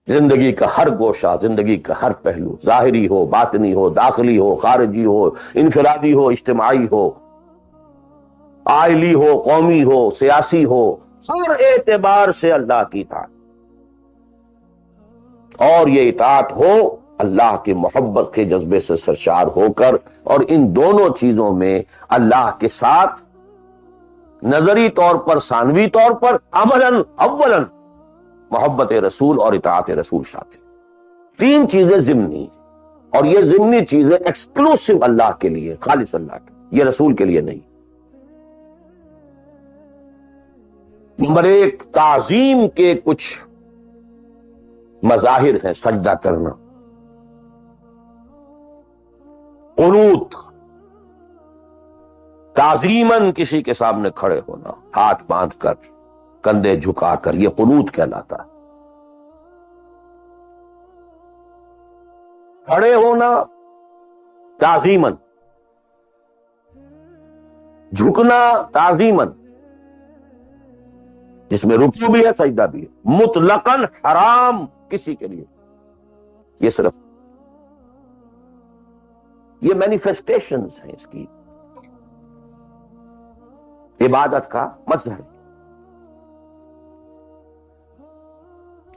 زندگی کا ہر گوشہ، زندگی کا ہر پہلو، ظاہری ہو، باطنی ہو، داخلی ہو، خارجی ہو، انفرادی ہو، اجتماعی ہو، عائلی ہو، قومی ہو، سیاسی ہو، ہر اعتبار سے اللہ کی اطاعت، اور یہ اطاعت ہو اللہ کی محبت کے جذبے سے سرشار ہو کر، اور ان دونوں چیزوں میں اللہ کے ساتھ نظری طور پر، ثانوی طور پر، عملاً اولاً محبت رسول اور اطاعت رسول شامل۔ تین چیزیں ضمنی ہیں، اور یہ ضمنی چیزیں ایکسکلوسیو اللہ کے لیے، خالص اللہ کے، یہ رسول کے لیے نہیں۔ نمبر ایک، تعظیم کے کچھ مظاہر ہیں: سجدہ کرنا، قنوت، تعظیماً کسی کے سامنے کھڑے ہونا، ہاتھ باندھ کر، کندھے جھکا کر، یہ قنوت کہلاتا ہے۔ کھڑے ہونا تعظیماً، جھکنا تعظیماً، جس میں رکوع بھی ہے سجدہ بھی ہے، مطلقاً حرام کسی کے لیے، یہ صرف یہ مینیفیسٹیشنز ہیں اس کی، عبادت کا مظہر۔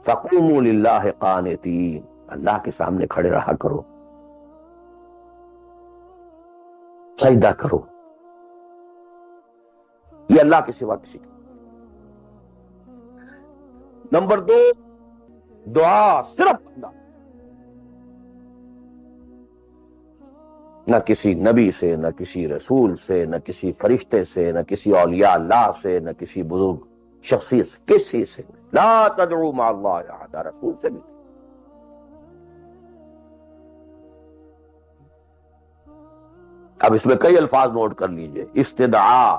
فَقُومُوا لِلَّهِ قَانِتِينَ، اللہ کے سامنے کھڑے رہا کرو، سجدہ کرو، یہ اللہ کے سوا کسی کا۔ نمبر دو، دعا صرف اللہ، نہ کسی نبی سے، نہ کسی رسول سے، نہ کسی فرشتے سے، نہ کسی اولیاء اللہ سے، نہ کسی بزرگ شخصیت سے، کسی سے لا تدعو مع اللہ احدا، رسول سے بھی۔ اب اس میں کئی الفاظ نوٹ کر لیجئے: استدعاء،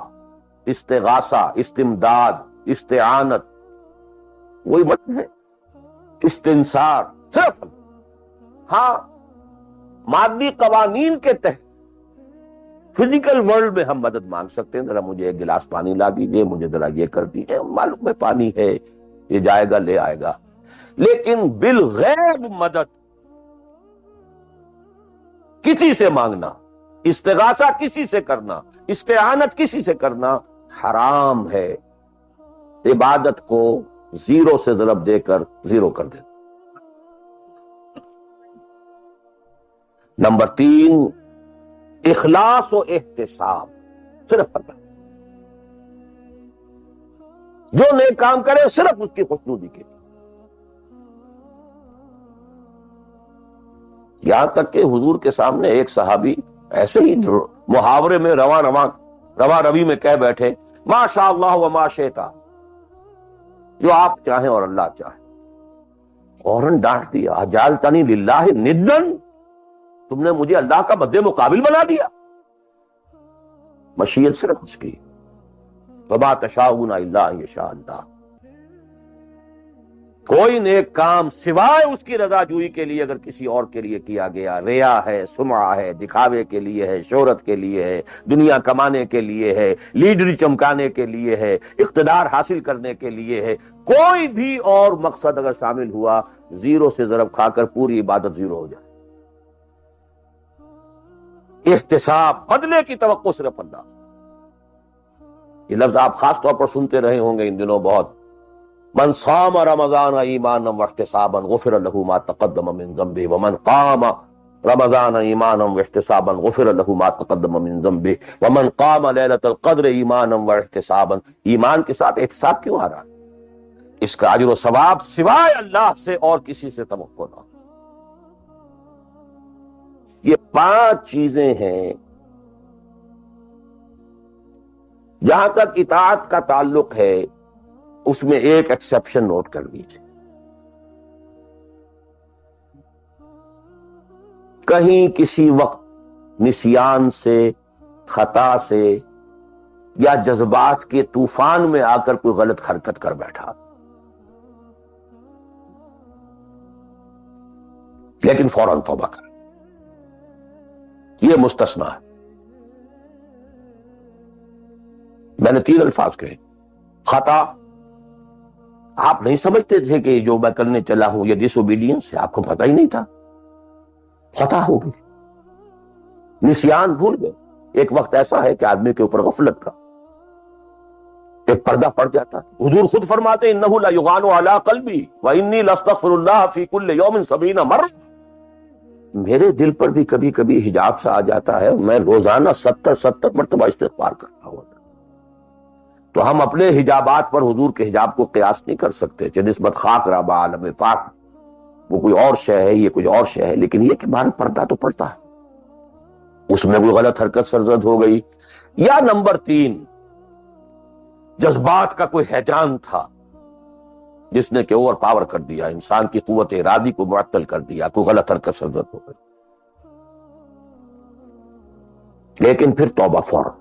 استغاثہ، استمداد، استعانت، وہی مطلب ہے، استنصار، صرف اللہ۔ ہاں، مادی قوانین کے تحت فزیکل ورلڈ میں ہم مدد مانگ سکتے ہیں، ذرا مجھے ایک گلاس پانی لا دیجئے، مجھے ذرا یہ کر دیجئے، معلوم ہے پانی ہے، یہ جائے گا لے آئے گا، لیکن بالغیب مدد کسی سے مانگنا، استغاثہ کسی سے کرنا، استعانت کسی سے کرنا حرام ہے، عبادت کو زیرو سے ضرب دے کر زیرو کر دینا۔ نمبر تین، اخلاص و احتساب، صرف اللہ، جو نیک کام کرے صرف اس کی خوشنودی کے لیے۔ یہاں تک کہ حضور کے سامنے ایک صحابی ایسے ہی محاورے میں رواں روی میں کہہ بیٹھے: ما شاء اللہ و ما شئت، جو آپ چاہیں اور اللہ چاہے۔ فوراً ڈانٹ دیا: اجعلتنی للہ ندن، تم نے مجھے اللہ کا مد مقابل بنا دیا۔ مشیت صرف اس کی، وما تشاءون الا ان یشاء اللہ۔ کوئی نیک کام سوائے اس کی رضا جوئی کے لیے اگر کسی اور کے لیے کیا گیا، ریا ہے، سمعہ ہے، دکھاوے کے لیے ہے، شہرت کے لیے ہے، دنیا کمانے کے لیے ہے، لیڈری چمکانے کے لیے ہے، اقتدار حاصل کرنے کے لیے ہے، کوئی بھی اور مقصد اگر شامل ہوا، زیرو سے ضرب کھا کر پوری عبادت زیرو ہو جائے۔ احتساب، بدلے کی توقع صرف اللہ۔ یہ لفظ آپ خاص طور پر سنتے رہے ہوں گے ان دنوں بہت: من صام رمضان ایمانا واحتسابا غفر له ما تقدم من ذنبه ومن قام رمضان ایمانا واحتسابا غفر له ما تقدم من ذنبه ومن قام ليلة القدر ایمانا واحتسابا۔ ایمان کے ساتھ احتساب کیوں آ رہا ہے؟ اس کا اجر و ثواب سوائے اللہ سے اور کسی سے توقع نہ۔ یہ 5 چیزیں ہیں۔ جہاں تک اطاعت کا تعلق ہے، اس میں ایک ایکسیپشن نوٹ کر لیجیے۔ کہیں کسی وقت نسیان سے، خطا سے یا جذبات کے طوفان میں آ کر کوئی غلط حرکت کر بیٹھا، لیکن فوراً توبہ کر، یہ مستثنیٰ ہے۔ میں نے 3 الفاظ کہے: خطا، آپ نہیں سمجھتے تھے کہ جو میں کرنے چلا ہوں یہ ڈس اوبیڈینس ہے؟ آپ کو پتہ ہی نہیں تھا، خطا ہو گئی، نسیان، بھول گئے۔ ایک وقت ایسا ہے کہ آدمی کے اوپر غفلت کا ایک پردہ پڑ جاتا ہے۔ حضور خود فرماتے ہیں انہ لا یغان علی قلبی وانی لاستغفر اللہ فی کل یوم 70 مرہ، میرے دل پر بھی کبھی کبھی حجاب سا آ جاتا ہے، میں روزانہ 70 مرتبہ استغفار کرتا ہوں۔ تو ہم اپنے حجابات پر حضور کے حجاب کو قیاس نہیں کر سکتے، چہ نسبت خاک رابع عالم پاک، وہ کوئی اور شے ہے، یہ کوئی اور شے ہے، لیکن یہ کہ بہر پردہ تو پڑتا ہے، اس میں کوئی غلط حرکت سرزد ہو گئی، یا نمبر 3 جذبات کا کوئی ہیجان تھا جس نے کہ اوور پاور کر دیا، انسان کی قوت ارادی کو معطل کر دیا، کوئی غلط حرکت سرزد ہو گئی، لیکن پھر توبہ فوراً۔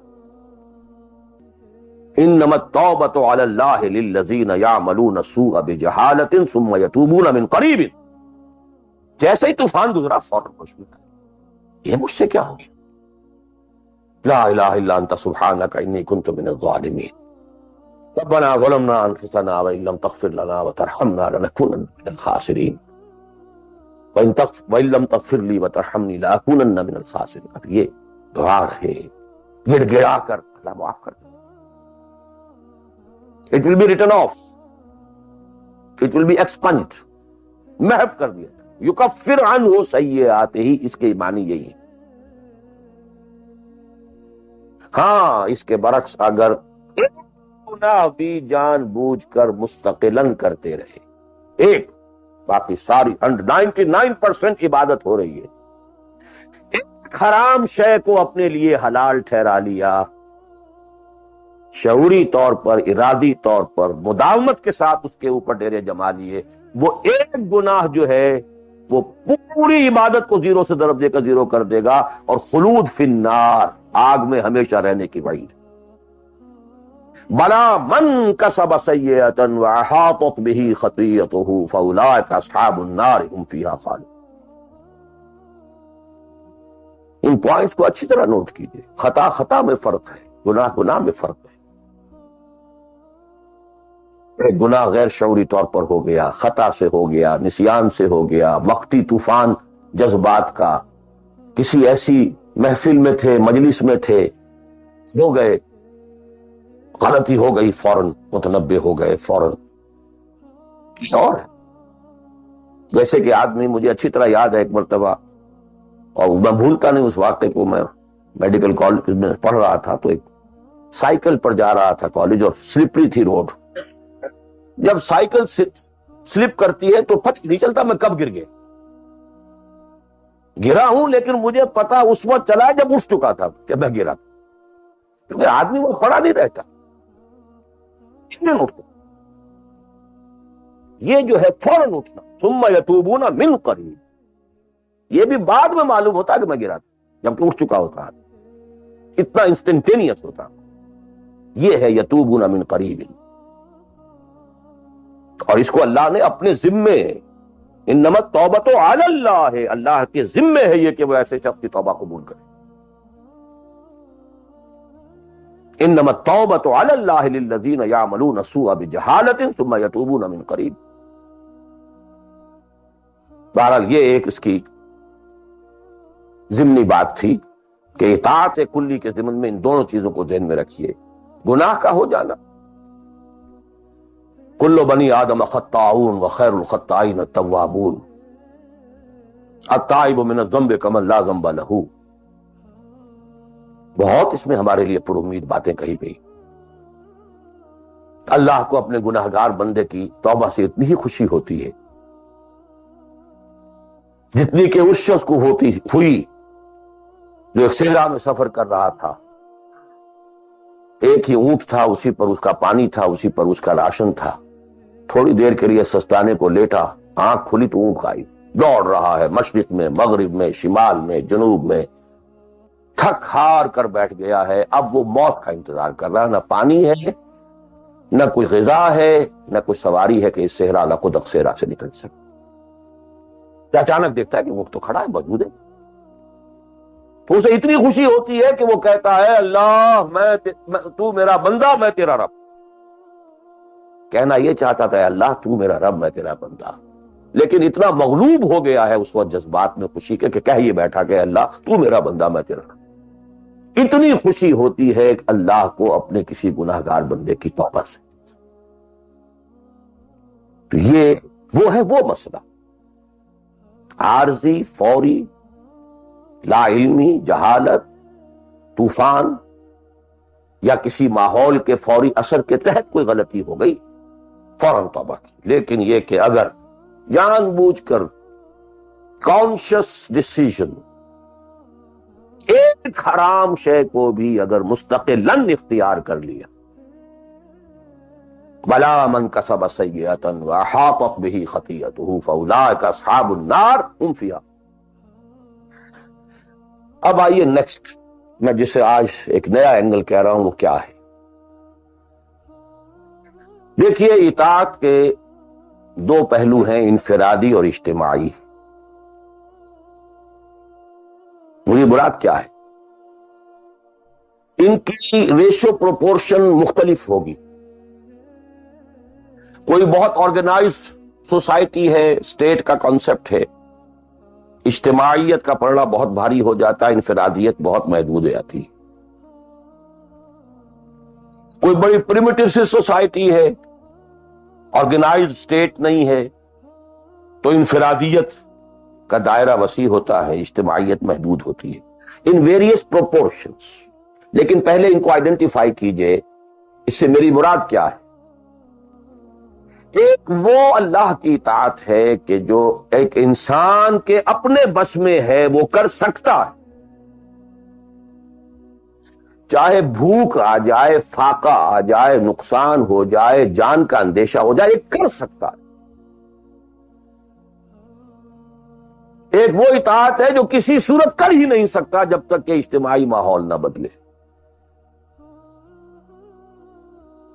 انما التوبۃ علی اللہ للذین یعملون السوء بجہالۃ ثم یتوبون من قریب، جیسے ہی طوفان گزرا فوراً خوشبو، یہ مجھ سے کیا ہو گیا، لا الہ الا انت سبحانک انی کنت من الظالمین، ربنا ظلمنا انفسنا وان لم تغفر لنا وترحمنا لنکونن من الخاسرین وان لم تغفر لی وترحمنی لاکونن من الخاسرین۔ اب یہ دعا رہے گڑ گڑا کر اللہ معاف کر دے، it will be written off, it will be expunged، محو کر دیا، یکفر عنہ سیئاتہ، اس کے معنی یہی ہے۔ ہاں اس کے برعکس اگر ایک گناہ بھی جان بوجھ کر مستقلاً کرتے رہے، ایک، باقی ساری 99% عبادت ہو رہی ہے، ایک حرام شے کو اپنے لیے حلال ٹھہرا لیا، شعوری طور پر، ارادی طور پر مداومت کے ساتھ اس کے اوپر ڈیرے جما لیے، وہ ایک گناہ جو ہے وہ پوری عبادت کو زیرو سے ضرب دے کر زیرو کر دے گا، اور خلود فی النار، آگ میں ہمیشہ رہنے کی وعید۔ بلا من کسب سیئۃ واحاطت بہ خطیئتہ فاولئک اصحاب النار هم فیہا خالدون۔ ان پوائنٹس کو اچھی طرح نوٹ کیجئے، خطا خطا میں فرق ہے، گناہ گناہ میں فرق ہے۔ ایک گناہ غیر شعوری طور پر ہو گیا، خطا سے ہو گیا، نسیان سے ہو گیا، وقتی طوفان جذبات کا، کسی ایسی محفل میں تھے، مجلس میں تھے، ہو گئے، غلطی ہو گئی، فوراً متنبہ ہو گئے، فوراً کچھ اور ہے۔ جیسے کہ آدمی، مجھے اچھی طرح یاد ہے ایک مرتبہ، اور میں بھولتا نہیں اس واقعے کو، میں میڈیکل کالج میں پڑھ رہا تھا، تو ایک سائیکل پر جا رہا تھا کالج، اور سلپری تھی روڈ، جب سائیکل سلپ کرتی ہے تو پتہ نہیں چلتا میں کب گر گیا، گرا ہوں لیکن مجھے پتا اس وقت چلا جب اٹھ چکا تھا کہ میں گرا تھا، کیونکہ آدمی وہ پڑا نہیں رہتا، اس میں اٹھتا، یہ جو ہے فوراً اٹھنا، ثم یتوبون من قریب، یہ بھی بعد میں معلوم ہوتا کہ میں گرا تھا جبکہ اٹھ چکا ہوتا، اتنا انسٹنٹینیس ہوتا، یہ ہے یتوبون من قریب۔ اور اس کو اللہ نے اپنے ذمے، انما التوبۃ علی اللہ، اللہ کے ذمے ہے یہ کہ وہ ایسے شخص کی توبہ قبول کرے۔ انما التوبۃ علی اللہ للذین یعملون السوء بجہالۃ ثم یتوبون من قریب۔ بہرحال یہ ایک اس کی ضمنی بات تھی کہ اطاعت کلی کے ضمن میں ان دونوں چیزوں کو ذہن میں رکھیے، گناہ کا ہو جانا، کل بنی آدم خطاؤون وخیر الخطائین التوابون، التائب من الذنب کمن لا ذنب لہ، بہت اس میں ہمارے لیے پر امید باتیں کہی گئی۔ اللہ کو اپنے گناہگار بندے کی توبہ سے اتنی ہی خوشی ہوتی ہے جتنی کہ اس شخص کو ہوئی جو ایک صحرا میں سفر کر رہا تھا، ایک ہی اونٹ تھا، اسی پر اس کا پانی تھا، اسی پر اس کا راشن تھا، تھوڑی دیر کے لیے سستانے کو لیٹا، آنکھ کھلی تو اونٹ غائب، دوڑ رہا ہے مشرق میں، مغرب میں، شمال میں، جنوب میں، تھک ہار کر بیٹھ گیا ہے، اب وہ موت کا انتظار کر رہا ہے، نہ پانی ہے، نہ کوئی غذا ہے، نہ کوئی سواری ہے کہ اس صحرا لقدق صحرا سے نکل سکے۔ اچانک دیکھتا ہے کہ اونٹ تو کھڑا ہے، موجود ہے، تو اسے اتنی خوشی ہوتی ہے کہ وہ کہتا ہے اللہ تو میرا بندہ، میں تیرا رب، کہنا یہ چاہتا تھا اللہ تو میرا رب میں تیرا بندہ، لیکن اتنا مغلوب ہو گیا ہے اس وقت جذبات میں خوشی کے کہ کہہ یہ بیٹھا کہ اللہ تو میرا بندہ میں تیرا رب۔ اتنی خوشی ہوتی ہے کہ اللہ کو اپنے کسی گناہگار بندے کی توبہ سے۔ تو یہ وہ مسئلہ عارضی، فوری، لا علمی، جہالت، طوفان یا کسی ماحول کے فوری اثر کے تحت کوئی غلطی ہو گئی فوراً توبہ کی۔ لیکن یہ کہ اگر جان بوجھ کر کانشس ڈیسیژن ایک حرام شے کو بھی اگر مستقلاً اختیار کر لیا، بلا من کسب سیئۃ واحاطت به خطیئته فاولئک اصحاب النار هم فیہا۔ اب آئیے نیکسٹ، میں جسے آج ایک نیا اینگل کہہ رہا ہوں وہ کیا ہے؟ دیکھیے اطاعت کے دو پہلو ہیں، انفرادی اور اجتماعی۔ مجھے مراد کیا ہے؟ ان کی ریشو پروپورشن مختلف ہوگی۔ کوئی بہت آرگنائزڈ سوسائٹی ہے، اسٹیٹ کا کانسیپٹ ہے، اجتماعیت کا پڑھنا بہت بھاری ہو جاتا ہے، انفرادیت بہت محدود ہو جاتی ہے۔ کوئی بڑی پریمیٹو سی سوسائٹی ہے، آرگنائزڈ اسٹیٹ نہیں ہے، تو انفرادیت کا دائرہ وسیع ہوتا ہے، اجتماعیت محدود ہوتی ہے، ان ویریس پروپورشنز۔ لیکن پہلے ان کو آئیڈینٹیفائی کیجئے، اس سے میری مراد کیا ہے؟ ایک وہ اللہ کی اطاعت ہے کہ جو ایک انسان کے اپنے بس میں ہے، وہ کر سکتا ہے، چاہے بھوک آ جائے، فاقہ آ جائے، نقصان ہو جائے، جان کا اندیشہ ہو جائے، یہ کر سکتا ہے۔ ایک وہ اطاعت ہے جو کسی صورت کر ہی نہیں سکتا جب تک کہ اجتماعی ماحول نہ بدلے،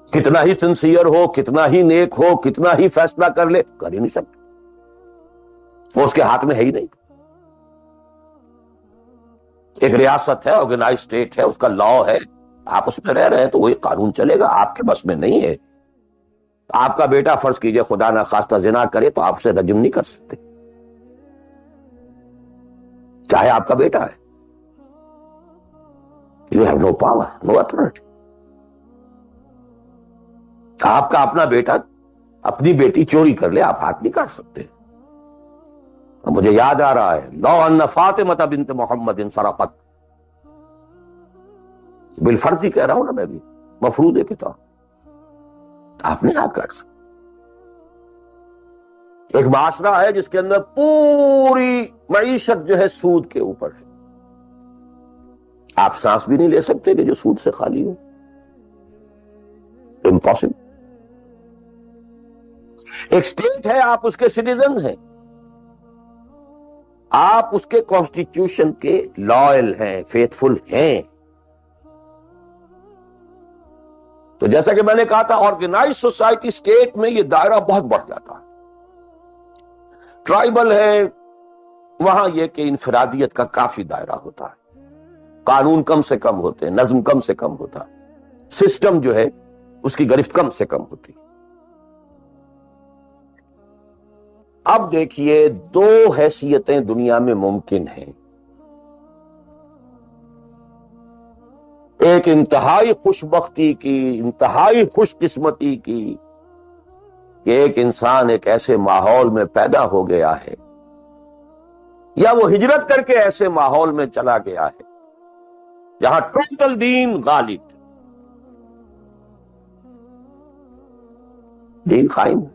کتنا ہی سنسیئر ہو، کتنا ہی نیک ہو، کتنا ہی فیصلہ کر لے، کر ہی نہیں سکتا، وہ اس کے ہاتھ میں ہے ہی نہیں۔ ایک ریاست ہے، آرگنائز اسٹیٹ ہے، اس کا لا ہے، آپ اس میں رہ رہے ہیں تو وہی قانون چلے گا، آپ کے بس میں نہیں ہے۔ آپ کا بیٹا فرض کیجئے خدا نہ خواستہ زنا کرے تو آپ سے رجم نہیں کر سکتے، چاہے آپ کا بیٹا ہے۔ You have no power, no authority. آپ کا اپنا بیٹا اپنی بیٹی چوری کر لے، آپ ہاتھ نہیں کاٹ سکتے۔ مجھے یاد آ رہا ہے، لو ان فاطمہ بنت محمد سرقت، بالفرض ہی کہہ رہا ہوں نا میں بھی، مفروض کتاب، آپ نہیں ہاتھ کاٹ سکتے۔ ایک معاشرہ ہے جس کے اندر پوری معیشت جو ہے سود کے اوپر ہے، آپ سانس بھی نہیں لے سکتے کہ جو سود سے خالی ہو، امپاسبل۔ ایک اسٹیٹ ہے، آپ اس کے سٹیزن ہیں، آپ اس کے کانسٹیٹیوشن کے لائل ہیں، فیتھفل ہیں۔ تو جیسا کہ میں نے کہا تھا، آرگنائز سوسائٹی اسٹیٹ میں یہ دائرہ بہت بڑھ جاتا ہے۔ ٹرائبل ہے، وہاں یہ کہ انفرادیت کا کافی دائرہ ہوتا ہے، قانون کم سے کم ہوتے ہیں، نظم کم سے کم ہوتا ہے، سسٹم جو ہے اس کی گرفت کم سے کم ہوتی ہے۔ اب دیکھیے دو حیثیتیں دنیا میں ممکن ہیں، ایک انتہائی خوش بختی کی، انتہائی خوش قسمتی کی، کہ ایک انسان ایک ایسے ماحول میں پیدا ہو گیا ہے، یا وہ ہجرت کر کے ایسے ماحول میں چلا گیا ہے جہاں ٹوٹل دین غالب، دین قائم ہے،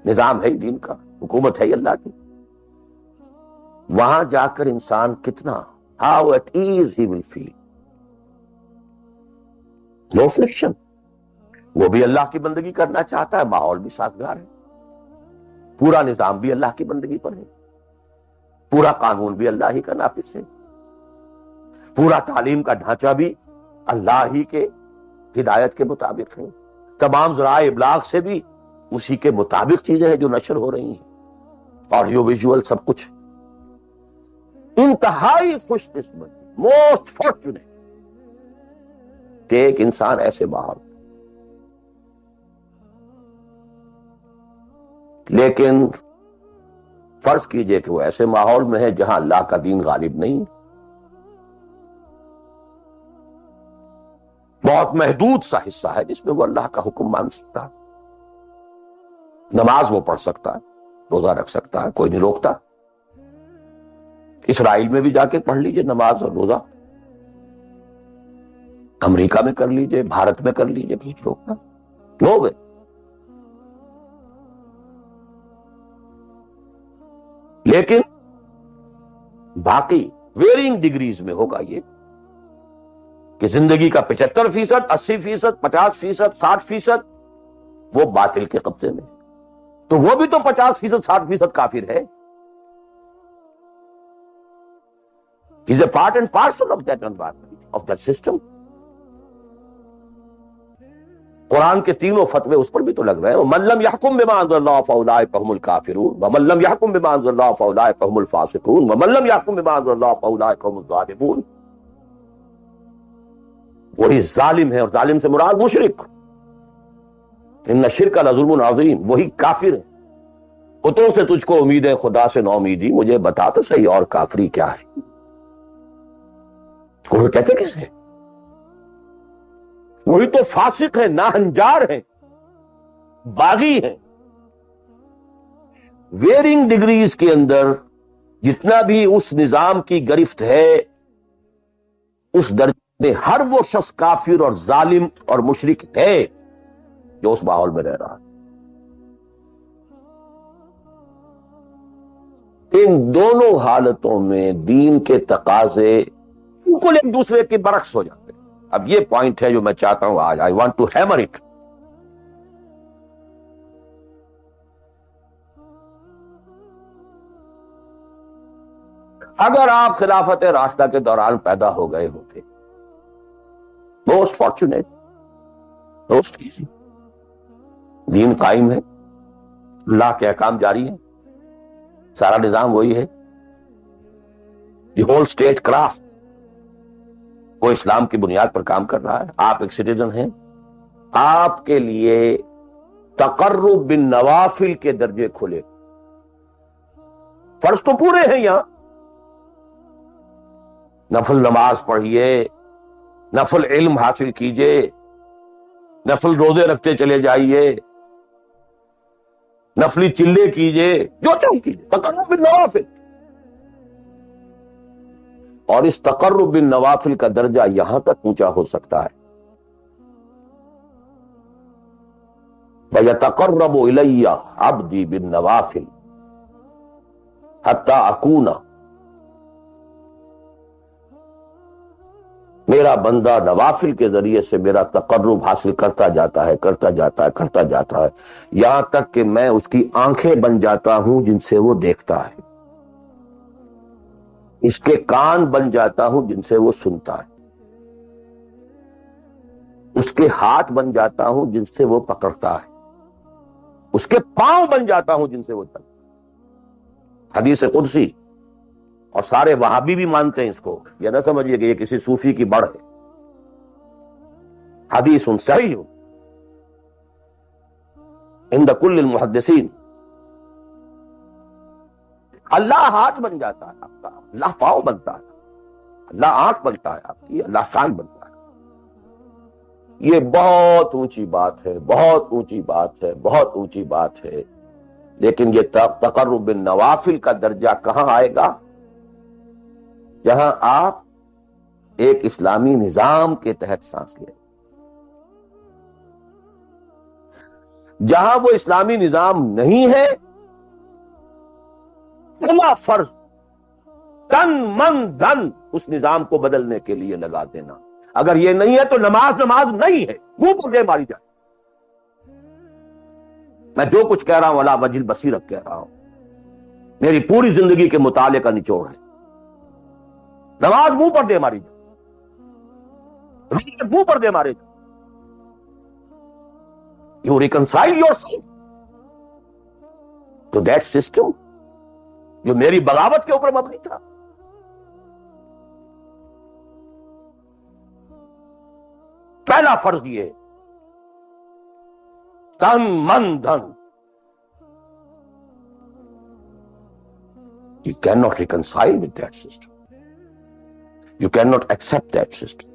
نظام ہے دین کا، حکومت ہے اللہ کی۔ وہاں جا کر انسان کتنا how at ease he will feel, no friction. وہ بھی اللہ کی بندگی کرنا چاہتا ہے، ماحول بھی سازگار ہے، پورا نظام بھی اللہ کی بندگی پر ہے، پورا قانون بھی اللہ ہی کا نافذ ہے، پورا تعلیم کا ڈھانچہ بھی اللہ ہی کے ہدایت کے مطابق ہے، تمام ذرائع ابلاغ سے بھی اسی کے مطابق چیزیں ہیں جو نشر ہو رہی ہیں، آڈیو ویژول سب کچھ۔ انتہائی خوش قسمت، موسٹ فارچونیٹ کہ ایک انسان ایسے ماحول، لیکن فرض کیجئے کہ وہ ایسے ماحول میں ہے جہاں اللہ کا دین غالب نہیں، بہت محدود سا حصہ ہے جس میں وہ اللہ کا حکم مان سکتا ہے، نماز وہ پڑھ سکتا ہے، روزہ رکھ سکتا ہے، کوئی نہیں روکتا۔ اسرائیل میں بھی جا کے پڑھ لیجئے نماز اور روزہ، امریکہ میں کر لیجئے، بھارت میں کر لیجئے، کچھ روکتا لوگ ہیں۔ لیکن باقی ویرینگ ڈگریز میں ہوگا یہ کہ زندگی کا 75%، 80%، 50%، 60% وہ باطل کے قبضے میں ہے، تو وہ بھی تو 50%، 60% کافر ہے۔ He's a part and parcel of that environment, of that system۔ قرآن کے تینوں فتوے اس پر بھی تو لگ رہے ہیں، وَمَن لَّمْ يَحْكُم بِمَا أَنزَلَ اللَّهُ فَأُولَٰئِكَ هُمُ الْكَافِرُونَ وَمَن لَّمْ يَحْكُم بِمَا أَنزَلَ اللَّهُ فَأُولَٰئِكَ هُمُ الْفَاسِقُونَ وَمَن لَّمْ يَحْكُم بِمَا أَنزَلَ اللَّهُ فَأُولَٰئِكَ هُمُ الظَّالِمُونَ۔ وہی ظالم ہے، اور ظالم سے مراد مشرک، ان الشرک لظلم عظیم، وہی کافر ہے۔ بتوں سے تجھ کو امید ہے، خدا سے نا امیدی، مجھے بتا تو صحیح اور کافری کیا ہے؟ کوئی کہتے کس ہے؟ وہی تو فاسق ہے، ناہنجار ہے، باغی ہے۔ ویرنگ ڈگریز کے اندر جتنا بھی اس نظام کی گرفت ہے، اس درجے میں ہر وہ شخص کافر اور ظالم اور مشرک ہے جو اس ماحول میں رہ رہا ہے۔ ان دونوں حالتوں میں دین کے تقاضے بالکل ایک دوسرے کے برعکس ہو جاتے ہیں۔ اب یہ پوائنٹ ہے جو میں چاہتا ہوں آج، I want to hammer it. اگر آپ خلافت راشدہ کے دوران پیدا ہو گئے ہوتے، موسٹ فارچونیٹ، موسٹ ایزی، دین قائم ہے، اللہ کے احکام جاری ہیں، سارا نظام وہی ہے، دی ہول اسٹیٹ کرافٹ وہ اسلام کی بنیاد پر کام کر رہا ہے، آپ ایک سٹیزن ہیں، آپ کے لیے تقرب بالنوافل کے درجے کھلے، فرض تو پورے ہیں یہاں، نفل نماز پڑھیے، نفل علم حاصل کیجئے، نفل روزے رکھتے چلے جائیے، نفلی چلے کیجئے، جو چاہیے کیجئے، تقرب بالنوافل۔ اور اس تقرب بالنوافل کا درجہ یہاں تک اونچا ہو سکتا ہے، وَيَتَقَرَّبُ إِلَيَّ عَبْدِي بِالنَّوَافِلِ حَتَّى أَكُونَ، میرا بندہ نوافل کے ذریعے سے میرا تقرب حاصل کرتا جاتا ہے، کرتا جاتا ہے، کرتا جاتا ہے، یہاں تک کہ میں اس کی آنکھیں بن جاتا ہوں جن سے وہ دیکھتا ہے، اس کے کان بن جاتا ہوں جن سے وہ سنتا ہے، اس کے ہاتھ بن جاتا ہوں جن سے وہ پکڑتا ہے، اس کے پاؤں بن جاتا ہوں جن سے وہ چلتا ہے۔ حدیث قدسی، اور سارے وہابی بھی مانتے ہیں اس کو، یہ نہ سمجھیے کہ یہ کسی صوفی کی بڑھ ہے، حدیث صحیح عند کل المحدثین۔ اللہ ہاتھ بن جاتا ہے آپ کا، اللہ پاؤں بنتا ہے، اللہ آنکھ بنتا ہے آپ کی، اللہ کان بنتا ہے۔ یہ بہت اونچی بات ہے، بہت اونچی بات ہے، بہت اونچی بات ہے، لیکن یہ تقرب بالنوافل کا درجہ کہاں آئے گا؟ جہاں آپ ایک اسلامی نظام کے تحت سانس لیں، جہاں وہ اسلامی نظام نہیں ہے، پورا فرض تن من دھن اس نظام کو بدلنے کے لیے لگا دینا۔ اگر یہ نہیں ہے تو نماز نہیں ہے، منہ پر دے ماری جائے۔ میں جو کچھ کہہ رہا ہوں علی وجہ البصیرت کہہ رہا ہوں، میری پوری زندگی کے مطالعے کا نچوڑ ہے۔ نماز منہ پر دے ماری جائے، روزے منہ پر دے مارے جائے۔ You reconcile yourself to that system جو میری بغاوت کے اوپر مبنی تھا۔ پہلا فرض یہ تن من دھن You cannot reconcile with that system. You cannot accept that system.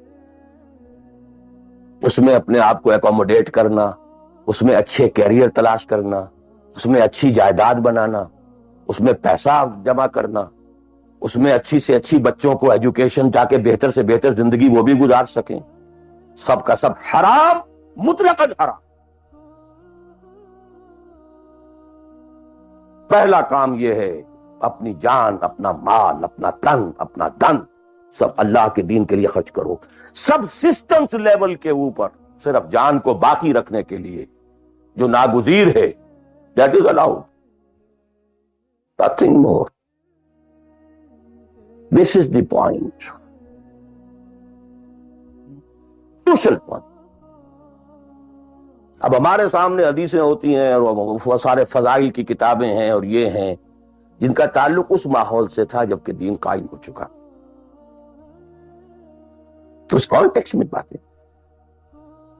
اس میں اپنے آپ کو اکوموڈیٹ کرنا، اس میں اچھے کیریئر تلاش کرنا، اس میں اچھی جائیداد بنانا، اس میں پیسہ جمع کرنا، اس میں اچھی سے اچھی بچوں کو ایجوکیشن تاکہ بہتر سے بہتر زندگی وہ بھی گزار سکیں، سب کا سب حرام، مطلقاً حرام۔ پہلا کام یہ ہے اپنی جان، اپنا مال، اپنا تن، اپنا دن سب اللہ کے دین کے لیے خرچ کرو۔ سب سسٹمز لیول کے اوپر صرف جان کو باقی رکھنے کے لیے جو ناگزیر ہے، that is allowed, nothing more. This is the point, crucial point. اب ہمارے سامنے حدیثیں ہوتی ہیں اور وہ سارے فضائل کی کتابیں ہیں اور یہ ہیں جن کا تعلق اس ماحول سے تھا جب کہ دین قائم ہو چکا، تو اس کانٹیکسٹ میں باتیں،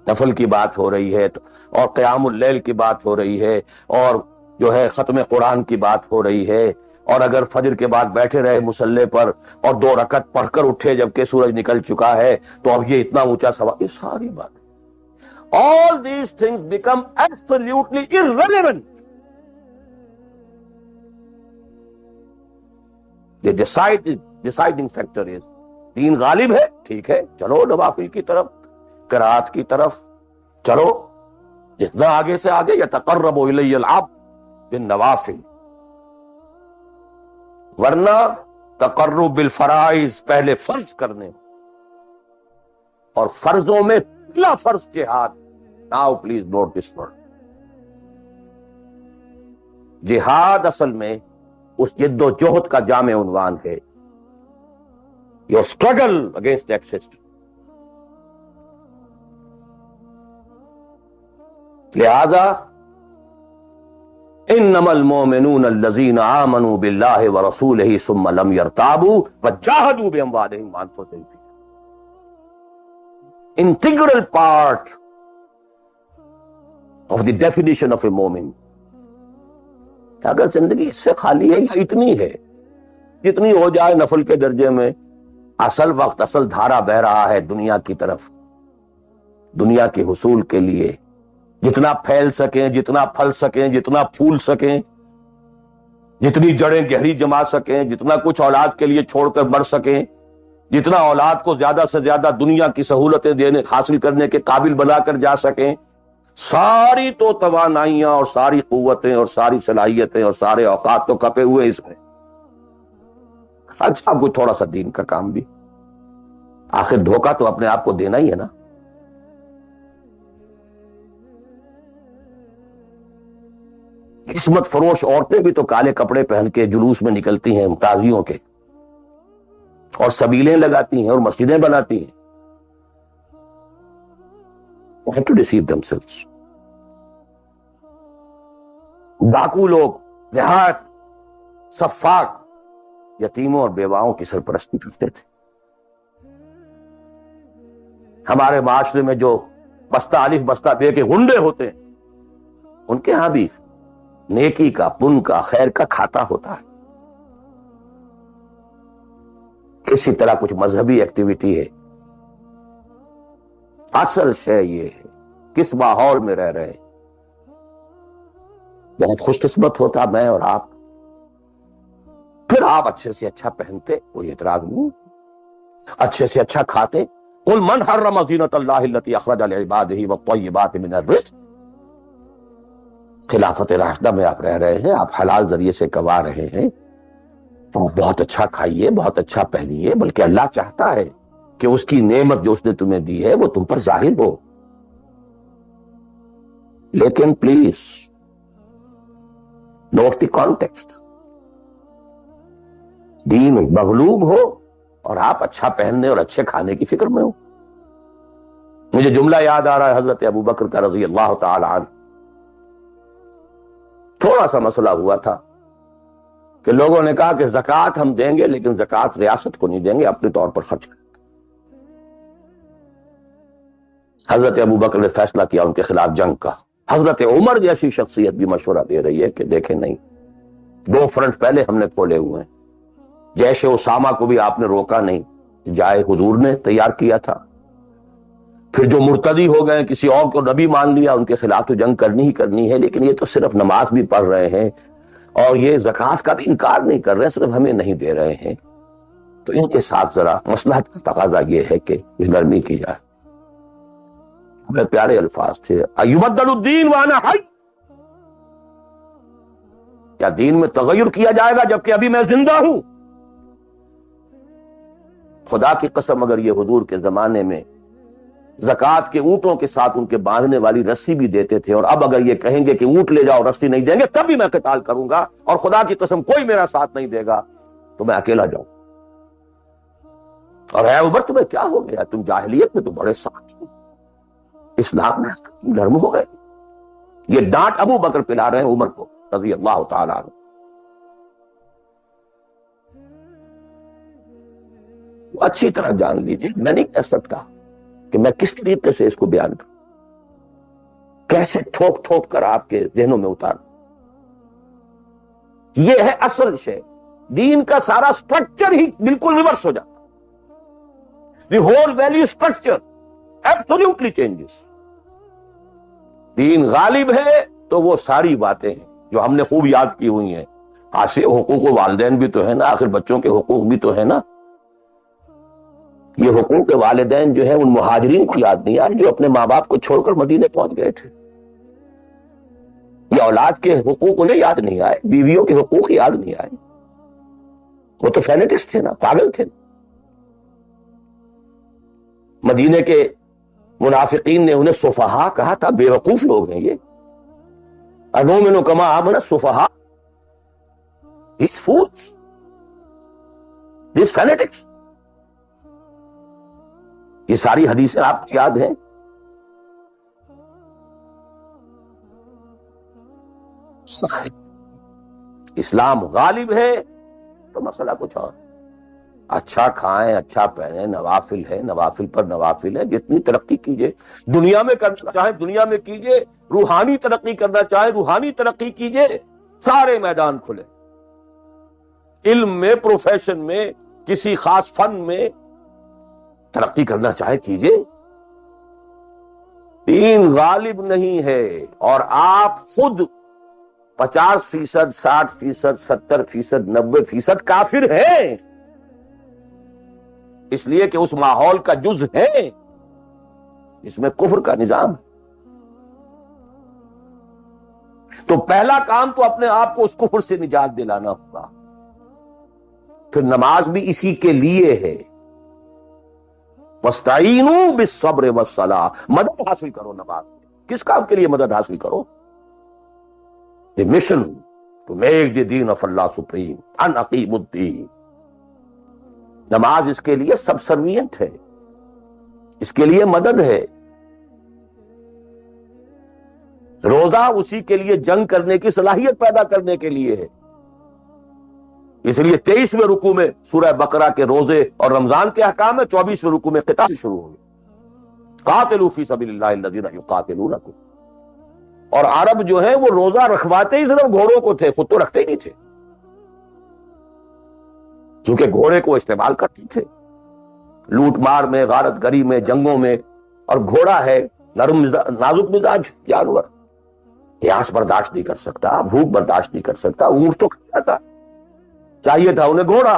نفل کی بات ہو رہی ہے اور قیام اللیل کی بات ہو رہی ہے اور جو ہے ختم قرآن کی بات ہو رہی ہے، اور اگر فجر کے بعد بیٹھے رہے مصلی پر اور 2 رکعت پڑھ کر اٹھے جبکہ سورج نکل چکا ہے تو اب یہ اتنا اونچا سوال، یہ ساری بات، all these things become absolutely irrelevant. The deciding factor is دین غالب ہے، ٹھیک ہے، چلو نوافل کی طرف، قرات کی طرف چلو، جتنا آگے سے آگے یتقرب الی العبد بالنوافل، ورنہ تقرب بالفرائض، پہلے فرض کرنے اور فرضوں میں پہلا فرض جہاد۔ Now please note this word, جہاد اصل میں اس جد و جہد کا جامع عنوان ہے، your struggle against that system. لہذا انما المؤمنون الذين آمنوا بالله ورسوله ثم لم يرتابوا وجاهدوا باموالهم وانفسهم، integral part of the definition of a مومن۔ اگر زندگی اس سے خالی ہے یا اتنی ہے جتنی ہو جائے نفل کے درجے میں، اصل وقت، اصل دھارا بہ رہا ہے دنیا کی طرف، دنیا کے حصول کے لیے، جتنا پھیل سکیں، جتنا پھل سکیں، جتنا پھول سکیں، جتنی جڑیں گہری جما سکیں، جتنا کچھ اولاد کے لیے چھوڑ کر مر سکیں، جتنا اولاد کو زیادہ سے زیادہ دنیا کی سہولتیں دینے حاصل کرنے کے قابل بنا کر جا سکیں، ساری تو توانائیاں اور ساری قوتیں اور ساری صلاحیتیں اور سارے اوقات تو کپے ہوئے اس میں۔ اچھا کوئی تھوڑا سا دین کا کام بھی، آخر دھوکہ تو اپنے آپ کو دینا ہی ہے نا۔ قسمت فروش عورتیں بھی تو کالے کپڑے پہن کے جلوس میں نکلتی ہیں تازیوں کے، اور سبیلیں لگاتی ہیں اور مسجدیں بناتی ہیں۔ They have to deceive themselves. ڈاکو لوگ نہایت سفاک یتیموں اور بیواؤں کی سرپرستی کرتے تھے۔ ہمارے معاشرے میں جو بستہ الف بستہ بے کے غنڈے ہوتے ہیں، ان کے ہاں بھی نیکی کا، پن کا، خیر کا کھاتا ہوتا ہے۔ کسی طرح کچھ مذہبی ایکٹیویٹی ہے، اصل شے یہ ہے کس ماحول میں رہ رہے ہیں۔ بہت خوش قسمت ہوتا میں اور آپ، پھر آپ اچھے سے اچھا پہنتے، کوئی اعتراض نہیں، اچھے سے اچھا کھاتے۔ قل من حرم زینۃ اللہ التی اخرج لعبادہ والطیبات من الرزق، خلافت راشدہ میں آپ رہ رہے ہیں، آپ حلال ذریعے سے کما رہے ہیں، بہت اچھا کھائیے، بہت اچھا پہنیے، بلکہ اللہ چاہتا ہے کہ اس کی نعمت جو اس نے تمہیں دی ہے وہ تم پر ظاہر ہو۔ لیکن پلیز نوٹ دی کانٹیکسٹ، دین مغلوب ہو اور آپ اچھا پہننے اور اچھے کھانے کی فکر میں ہو۔ مجھے جملہ یاد آ رہا ہے حضرت ابو بکر کا رضی اللہ تعالی عنہ۔ تھوڑا سا مسئلہ ہوا تھا کہ لوگوں نے کہا کہ زکوٰۃ ہم دیں گے لیکن زکوٰۃ ریاست کو نہیں دیں گے، اپنے طور پر خرچ کریں۔ حضرت ابو بکر نے فیصلہ کیا ان کے خلاف جنگ کا۔ حضرت عمر جیسی شخصیت بھی مشورہ دے رہی ہے کہ دیکھیں نہیں، 2 فرنٹ پہلے ہم نے کھولے ہوئے ہیں، جیش اسامہ کو بھی آپ نے روکا نہیں، جائے حضور نے تیار کیا تھا۔ پھر جو مرتدی ہو گئے، کسی اور کو نبی مان لیا، ان کے خلاف تو جنگ کرنی ہی کرنی ہے، لیکن یہ تو صرف نماز بھی پڑھ رہے ہیں اور یہ زکوٰۃ کا بھی انکار نہیں کر رہے، صرف ہمیں نہیں دے رہے ہیں، تو ان کے ساتھ ذرا مصلحت کا تقاضا یہ ہے کہ نرمی کی جائے۔ بڑے پیارے الفاظ تھے، ایبدل الدین وانا حی، کیا دین میں تغیر کیا جائے گا جبکہ ابھی میں زندہ ہوں؟ خدا کی قسم اگر یہ حضور کے زمانے میں زکوٰۃ کے اونٹوں کے ساتھ ان کے باندھنے والی رسی بھی دیتے تھے، اور اب اگر یہ کہیں گے کہ اونٹ لے جاؤ رسی نہیں دیں گے، تب بھی میں قتال کروں گا، اور خدا کی قسم کوئی میرا ساتھ نہیں دے گا تو میں اکیلا جاؤں۔ اور اے عمر تمہیں کیا ہو گیا؟ تم جاہلیت میں تو بڑے سخت ہو، اسلام میں تم نرم ہو گئے۔ یہ ڈانٹ ابو بکر پلا رہے ہیں عمر کو رضی اللہ تعالیٰ عنہ۔ اچھی طرح جان لیجیے، میں نہیں کہہ سکتا کہ میں کس طریقے سے اس کو بیان کروں، کیسے ٹھوک ٹھوک کر آپ کے ذہنوں میں اتار۔ یہ ہے اصل شے، دین کا سارا سٹرکچر ہی بالکل ریورس ہو جاتا، the whole value structure absolutely changes. دین غالب ہے تو وہ ساری باتیں ہیں جو ہم نے خوب یاد کی ہوئی ہیں، خاصے حقوق والدین بھی تو ہے نا، آخر بچوں کے حقوق بھی تو ہے نا۔ یہ حقوق والدین جو ہے ان مہاجرین کو یاد نہیں آئے جو اپنے ماں باپ کو چھوڑ کر مدینے پہنچ گئے تھے۔ یہ اولاد کے حقوق انہیں یاد نہیں آئے، بیویوں کے حقوق یاد نہیں آئے، وہ تو فینیٹکس تھے نا، پاگل تھے۔ مدینے کے منافقین نے انہیں سفہاء کہا تھا، بے وقوف لوگ ہیں یہ۔ انؤمن کما آمن السفہاء، these fools, these fanatics۔ یہ ساری حدیثیں آپ کو یاد ہیں۔ اسلام غالب ہے تو مسئلہ کچھ اور، اچھا کھائیں، اچھا پہنیں، نوافل ہے، نوافل پر نوافل ہے، جتنی ترقی کیجئے، دنیا میں کرنا چاہے دنیا میں کیجئے، روحانی ترقی کرنا چاہے روحانی ترقی کیجئے، سارے میدان کھلے، علم میں، پروفیشن میں، کسی خاص فن میں ترقی کرنا چاہے کیجئے۔ دین غالب نہیں ہے، اور آپ خود 50%، 60%، 70%، 90% کافر ہیں، اس لیے کہ اس ماحول کا جز ہے، اس میں کفر کا نظام۔ تو پہلا کام تو اپنے آپ کو اس کفر سے نجات دلانا ہوگا، پھر نماز بھی اسی کے لیے ہے۔ وَاسْتَعِینُوا بِالصَّبْرِ وَالصَّلَاةِ، مدد حاصل کرو نماز میں۔ کس کام کے لیے مدد حاصل کرو؟ The mission to make the deen of Allah supreme، ان اقیموا الدین۔ نماز اس کے لیے سب سروینٹ ہے، اس کے لیے مدد ہے۔ روزہ اسی کے لیے جنگ کرنے کی صلاحیت پیدا کرنے کے لیے ہے۔ اس لیے 23ویں رکوع میں سورہ بقرہ کے روزے اور رمضان کے احکام ہے، 24ویں رکوع میں قتال شروع ہوگی، قاتلوا فی سبیل اللہ الذین یقاتلونکم۔ اور عرب جو ہیں وہ روزہ رکھواتے ہی صرف گھوڑوں کو تھے، خود تو رکھتے ہی نہیں تھے، چونکہ گھوڑے کو استعمال کرتے تھے لوٹ مار میں، غارت گری میں، جنگوں میں، اور گھوڑا ہے نرم نازک مزاج جانور، پیاس برداشت نہیں کر سکتا، بھوک برداشت نہیں کر سکتا، اونٹ تو کھا جاتا، چاہیے تھا انہیں گھوڑا،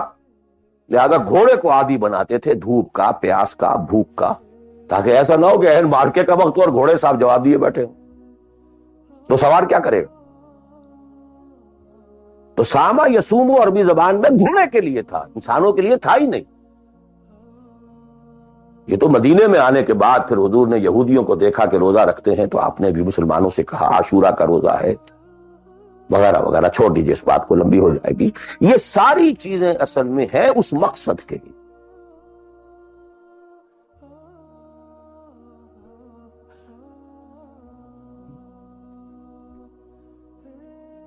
لہذا گھوڑے کو عادی بناتے تھے دھوپ کا، پیاس کا، بھوک کا، تاکہ ایسا نہ ہو کہ اہل مارکے کا وقت اور گھوڑے صاحب جواب دیے بیٹھے ہوں تو سوار کیا کرے گا؟ تو ساما یسومو عربی زبان میں گھوڑے کے لیے تھا، انسانوں کے لیے تھا ہی نہیں۔ یہ تو مدینے میں آنے کے بعد پھر حضور نے یہودیوں کو دیکھا کہ روزہ رکھتے ہیں، تو آپ نے بھی مسلمانوں سے کہا عاشورہ کا روزہ ہے وغیرہ وغیرہ، چھوڑ دیجیے اس بات کو، لمبی ہو جائے گی۔ یہ ساری چیزیں اصل میں ہیں اس مقصد کے لیے۔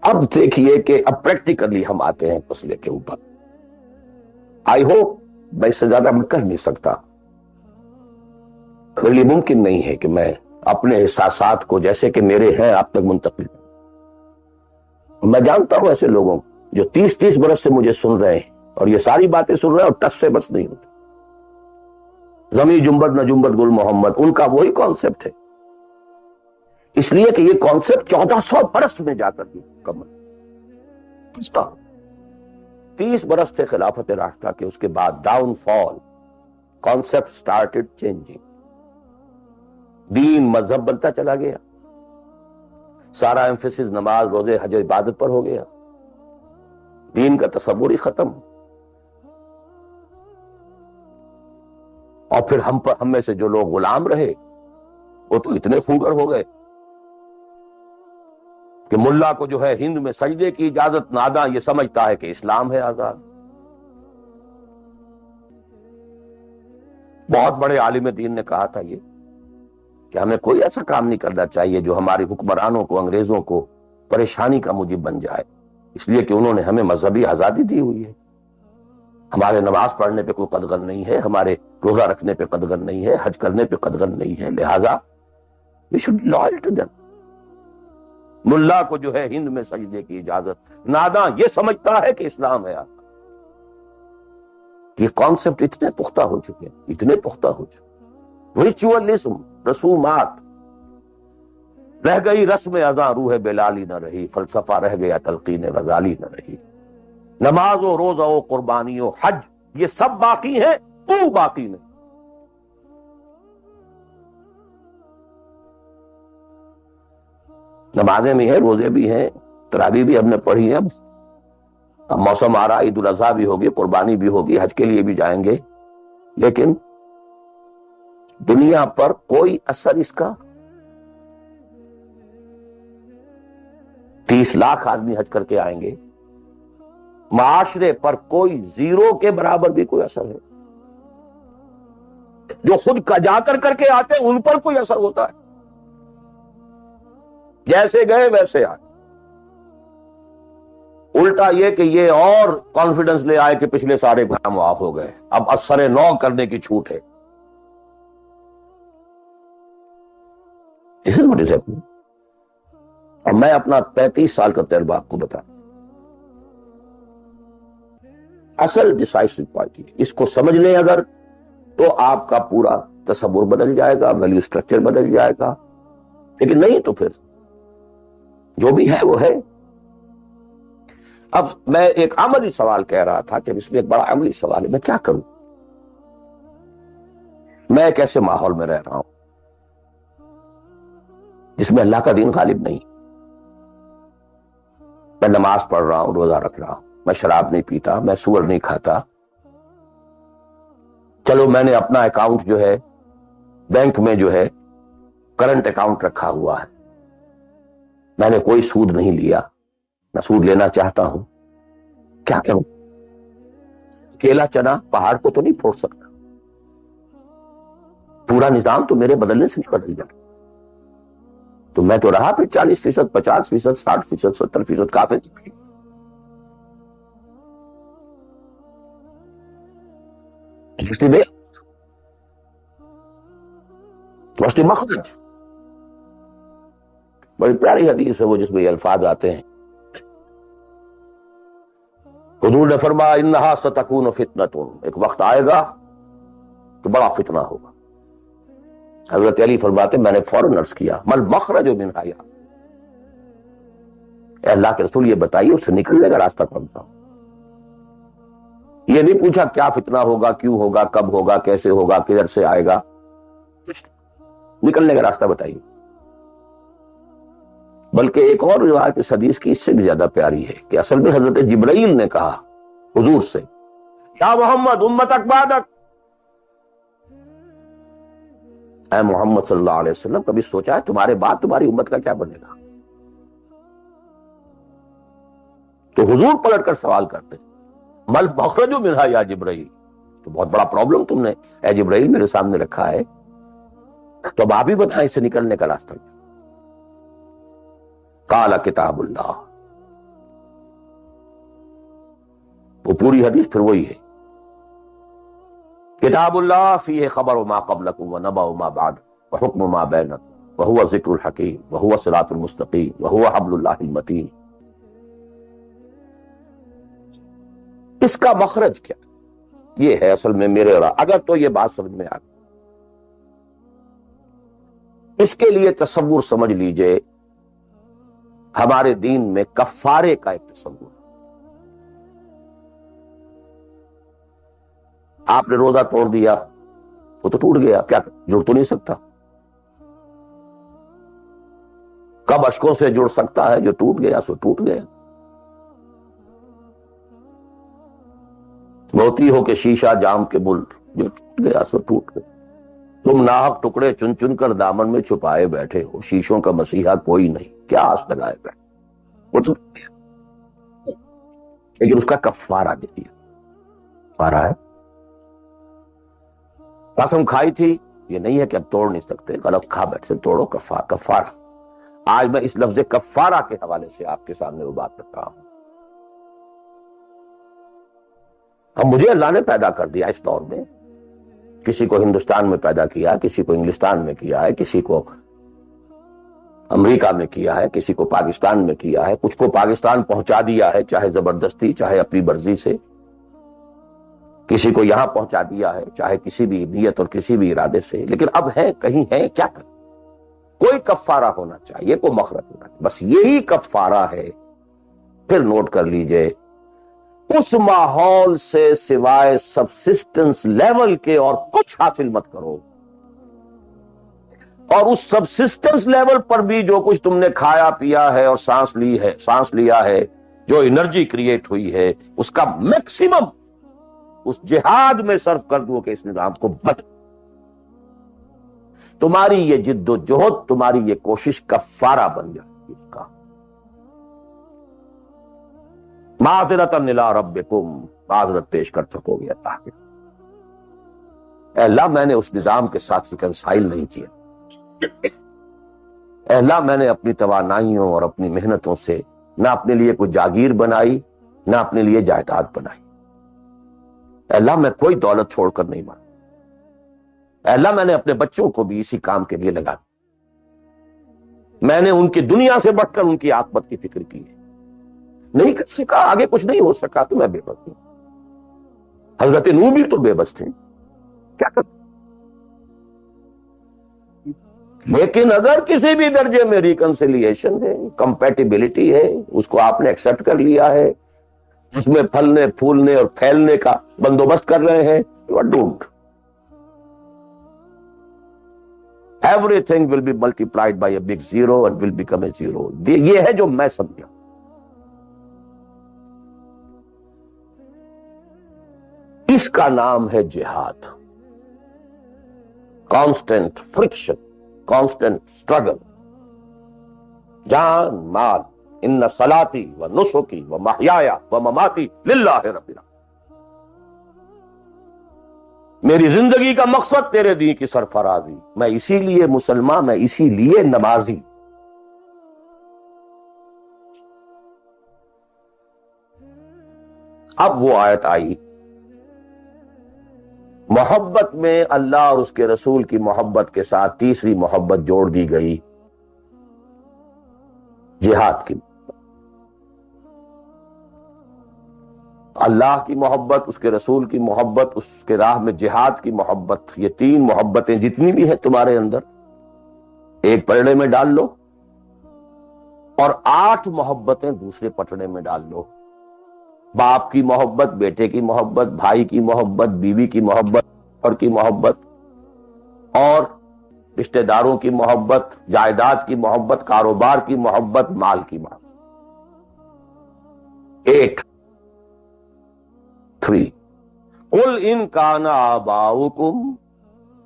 اب دیکھیے کہ اب پریکٹیکلی ہم آتے ہیں مسئلے کے اوپر۔ آئی ہوپ میں اس سے زیادہ میں کر نہیں سکتا، میرے لیے ممکن نہیں ہے کہ میں اپنے احساسات کو جیسے کہ میرے ہیں آپ تک منتقل کروں۔ میں جانتا ہوں ایسے لوگوں جو 30 برس سے مجھے سن رہے ہیں اور یہ ساری باتیں سن رہے ہیں اور ٹس سے بس نہیں ہوتے. زمیں جنبت نہ جنبت گل محمد، ان کا وہی کانسیپٹ ہے. اس لیے کہ یہ کانسیپٹ 1400 برس میں جا کر بھی مکمل. 30 برس تھے خلافت راشدہ کے، اس کے بعد ڈاؤن فال، کانسیپٹ سٹارٹڈ چینجنگ. دین مذہب بنتا چلا گیا، سارا ایمفیسس نماز روزے حج و عبادت پر ہو گیا، دین کا تصور ہی ختم. اور پھر ہم میں سے جو لوگ غلام رہے وہ تو اتنے خوگر ہو گئے کہ ملا کو جو ہے ہند میں سجدے کی اجازت ناداں یہ سمجھتا ہے کہ اسلام ہے آزاد. بہت بڑے عالم دین نے کہا تھا یہ کہ ہمیں کوئی ایسا کام نہیں کرنا چاہیے جو ہماری حکمرانوں کو، انگریزوں کو پریشانی کا موجب بن جائے، اس لیے کہ انہوں نے ہمیں مذہبی آزادی دی ہوئی ہے. ہمارے نماز پڑھنے پہ کوئی قدغن نہیں ہے، ہمارے روزہ رکھنے پہ قدغن نہیں ہے، حج کرنے پہ قدغن نہیں ہے، لہذا we should be loyal to them. ملا کو جو ہے ہند میں سجدے کی اجازت ناداں یہ سمجھتا ہے کہ اسلام ہے. یہ کانسیپٹ اتنے پختہ ہو چکے ہیں، اتنے پختہ ہو چکے. ریچولزم، رسومات رہ گئی، رسم ازاں روح بلالی نہ رہی، فلسفہ رہ گیا تلقین غزالی نہ رہی. نماز و روزہ و قربانی و حج یہ سب باقی ہیں، تو باقی نہیں. نمازیں بھی ہیں، روزے بھی ہیں، تراویح بھی ہم نے پڑھی ہے. اب موسم آ رہا، عید الاضحیٰ بھی ہوگی، قربانی بھی ہوگی، حج کے لیے بھی جائیں گے، لیکن دنیا پر کوئی اثر اس کا. 30 لاکھ آدمی حج کر کے آئیں گے، معاشرے پر کوئی زیرو کے برابر بھی کوئی اثر ہے. جو خود کا جا کر کے آتے ہیں ان پر کوئی اثر ہوتا ہے؟ جیسے گئے ویسے آئے. الٹا یہ کہ یہ اور کانفیڈنس لے آئے کہ پچھلے سارے گناہ معاف ہو گئے، اب اثر نو کرنے کی چھوٹ ہے. This is what is happening. اور میں اپنا 35 سال کا تجربہ آپ کو بتا، اصل ڈیسائسو پارٹی اس کو سمجھ لیں اگر تو آپ کا پورا تصور بدل جائے گا، ویلیو سٹرکچر بدل جائے گا. لیکن نہیں تو پھر جو بھی ہے وہ ہے. اب میں ایک عملی سوال کہہ رہا تھا کہ اس میں ایک بڑا عملی سوال ہے، میں کیا کروں؟ میں ایک ایسے ماحول میں رہ رہا ہوں جس میں اللہ کا دین غالب نہیں. میں نماز پڑھ رہا ہوں، روزہ رکھ رہا ہوں، میں شراب نہیں پیتا، میں سور نہیں کھاتا. چلو میں نے اپنا اکاؤنٹ جو ہے بینک میں جو ہے کرنٹ اکاؤنٹ رکھا ہوا ہے، میں نے کوئی سود نہیں لیا، نہ سود لینا چاہتا ہوں. کیا کروں؟ کیلا چنا پہاڑ کو تو نہیں پھوڑ سکتا، پورا نظام تو میرے بدلنے سے نہیں بدل جائے. تو میں تو رہا پھر 40%، 50%، 60%، 70% کافی. مخرج بڑی پیاری حدیث ہے وہ جس میں یہ الفاظ آتے ہیں. حضور نے فرمایا انہا ستکون فتنۃ، ایک وقت آئے گا تو بڑا فتنہ ہوگا. حضرت علی فرماتے میں نے فوراً عرض کیا مل مخرج منہا، یا اے اللہ کے رسول یہ بتائیے اس سے نکلنے کا راستہ کون سا؟ یہ نہیں پوچھا کیا فتنہ ہوگا، کیوں ہوگا، کب ہوگا، کیسے ہوگا، کدھر سے آئے گا، نکلنے کا راستہ بتائیے. بلکہ ایک اور روایت اس حدیث کی اس سے بھی زیادہ پیاری ہے کہ اصل میں حضرت جبرائیل نے کہا حضور سے یا محمد امتک بعدک، اے محمد صلی اللہ علیہ وسلم کبھی سوچا ہے تمہارے بعد تمہاری امت کا کیا بنے گا؟ تو حضور پلٹ کر سوال کرتے مل مخرج منہا یا جبرائیل، تو بہت بڑا پرابلم تم نے اے جبرائیل میرے سامنے رکھا ہے، تو اب آپ ہی بتائیں اس سے نکلنے کا راستہ. قال کتاب اللہ، وہ پوری حدیث پھر وہی ہے. کتاب اللہ فیہ خبر ما قبلکم ونبأ ما بعد وحکم ما بینکم وہو ذکر الحکیم وہو صراط المستقیم وہو حبل اللہ المتین. اس کا مخرج کیا؟ یہ ہے اصل میں میرے اور اگر تو یہ بات سمجھ میں آ گئی، اس کے لیے تصور سمجھ لیجئے، ہمارے دین میں کفارے کا ایک تصور ہے۔ آپ نے روزہ توڑ دیا، وہ تو ٹوٹ گیا، کیا جڑ تو نہیں سکتا؟ کب اشکوں سے جڑ سکتا ہے؟ جو ٹوٹ گیا سو ٹوٹ گیا۔ موتی ہو کہ شیشہ جام کے بل، جو ٹوٹ گیا سو ٹوٹ گیا۔ تم ناحق ٹکڑے چن چن کر دامن میں چھپائے بیٹھے ہو، شیشوں کا مسیحا کوئی نہیں، کیا آس لگائے بیٹھے؟ وہ تو لیکن اس کا کفارہ دے دیا۔ کفارہ ہے، قسم کھائی تھی، یہ نہیں ہے کہ اب توڑ نہیں سکتے، غلط کھا بیٹھے توڑو، کفارہ۔ آج میں اس لفظ کفارہ کے حوالے سے آپ کے سامنے وہ بات رکھ رہا ہوں۔ اب مجھے اللہ نے پیدا کر دیا اس دور میں، کسی کو ہندوستان میں پیدا کیا، کسی کو انگلستان میں کیا ہے، کسی کو امریکہ میں کیا ہے، کسی کو پاکستان میں کیا ہے، کچھ کو پاکستان پہنچا دیا ہے، چاہے زبردستی چاہے اپنی مرضی سے، کسی کو یہاں پہنچا دیا ہے چاہے کسی بھی نیت اور کسی بھی ارادے سے، لیکن اب ہے کہیں ہے، کیا کر؟ کوئی کفارہ ہونا چاہیے، کوئی مخرج ہونا چاہیے، بس یہی کفارہ ہے۔ پھر نوٹ کر لیجئے، اس ماحول سے سوائے سبسسٹنس لیول کے اور کچھ حاصل مت کرو، اور اس سبسسٹنس لیول پر بھی جو کچھ تم نے کھایا پیا ہے اور سانس لیا ہے، جو انرجی کریٹ ہوئی ہے، اس کا میکسیمم اس جہاد میں صرف کر دو کہ اس نظام کو بدل۔ تمہاری یہ جد و جہد، تمہاری یہ کوشش کفارہ بن جائے گی اس کا۔ معذرۃ الی ربکم، معذرت پیش کر سکو گے اللہ کے۔ اے اللہ، میں نے اس نظام کے ساتھ ریکنسائل نہیں کیا۔ اے اللہ، میں نے اپنی توانائیوں اور اپنی محنتوں سے نہ اپنے لیے کوئی جاگیر بنائی، نہ اپنے لیے جائیداد بنائی۔ اے اللہ، میں کوئی دولت چھوڑ کر نہیں مارا۔ اے اللہ، میں نے اپنے بچوں کو بھی اسی کام کے لیے لگا، میں نے ان کی دنیا سے بڑھ کر ان کی عاقبت کی فکر کی ہے۔ نہیں کر سکا، آگے کچھ نہیں ہو سکا تو میں بے بس ہوں۔ حضرت نوح بھی تو بے بس تھے، کیا کر؟ لیکن اگر کسی بھی درجے میں ریکنسیلیشن ہے، کمپیٹیبلٹی ہے، اس کو آپ نے ایکسپٹ کر لیا ہے، اس میں پھلنے پھولنے اور پھیلنے کا بندوبست کر رہے ہیں، don't everything will be multiplied by a big zero and will become a zero۔ یہ ہے جو میں سمجھا۔ اس کا نام ہے جہاد، کانسٹنٹ فرکشن، کانسٹنٹ اسٹرگل، جان مال، ان صلاتی و نسکی و محیایا و مماتی للہ رب العالمین۔ میری زندگی کا مقصد تیرے دین کی سرفرازی، میں اسی لیے مسلمان، میں اسی لیے نمازی۔ اب وہ آیت آئی، محبت میں اللہ اور اس کے رسول کی محبت کے ساتھ تیسری محبت جوڑ دی گئی، جہاد کی۔ اللہ کی محبت، اس کے رسول کی محبت، اس کے راہ میں جہاد کی محبت، یہ تین محبتیں جتنی بھی ہیں تمہارے اندر، ایک پلڑے میں ڈال لو، اور 8 محبتیں دوسرے پٹڑے میں ڈال لو۔ باپ کی محبت، بیٹے کی محبت، بھائی کی محبت، بیوی کی محبت اور کی محبت، اور رشتہ داروں کی محبت، جائیداد کی محبت، کاروبار کی محبت، مال کی محبت۔ 8 3 قل ان کان آباؤکم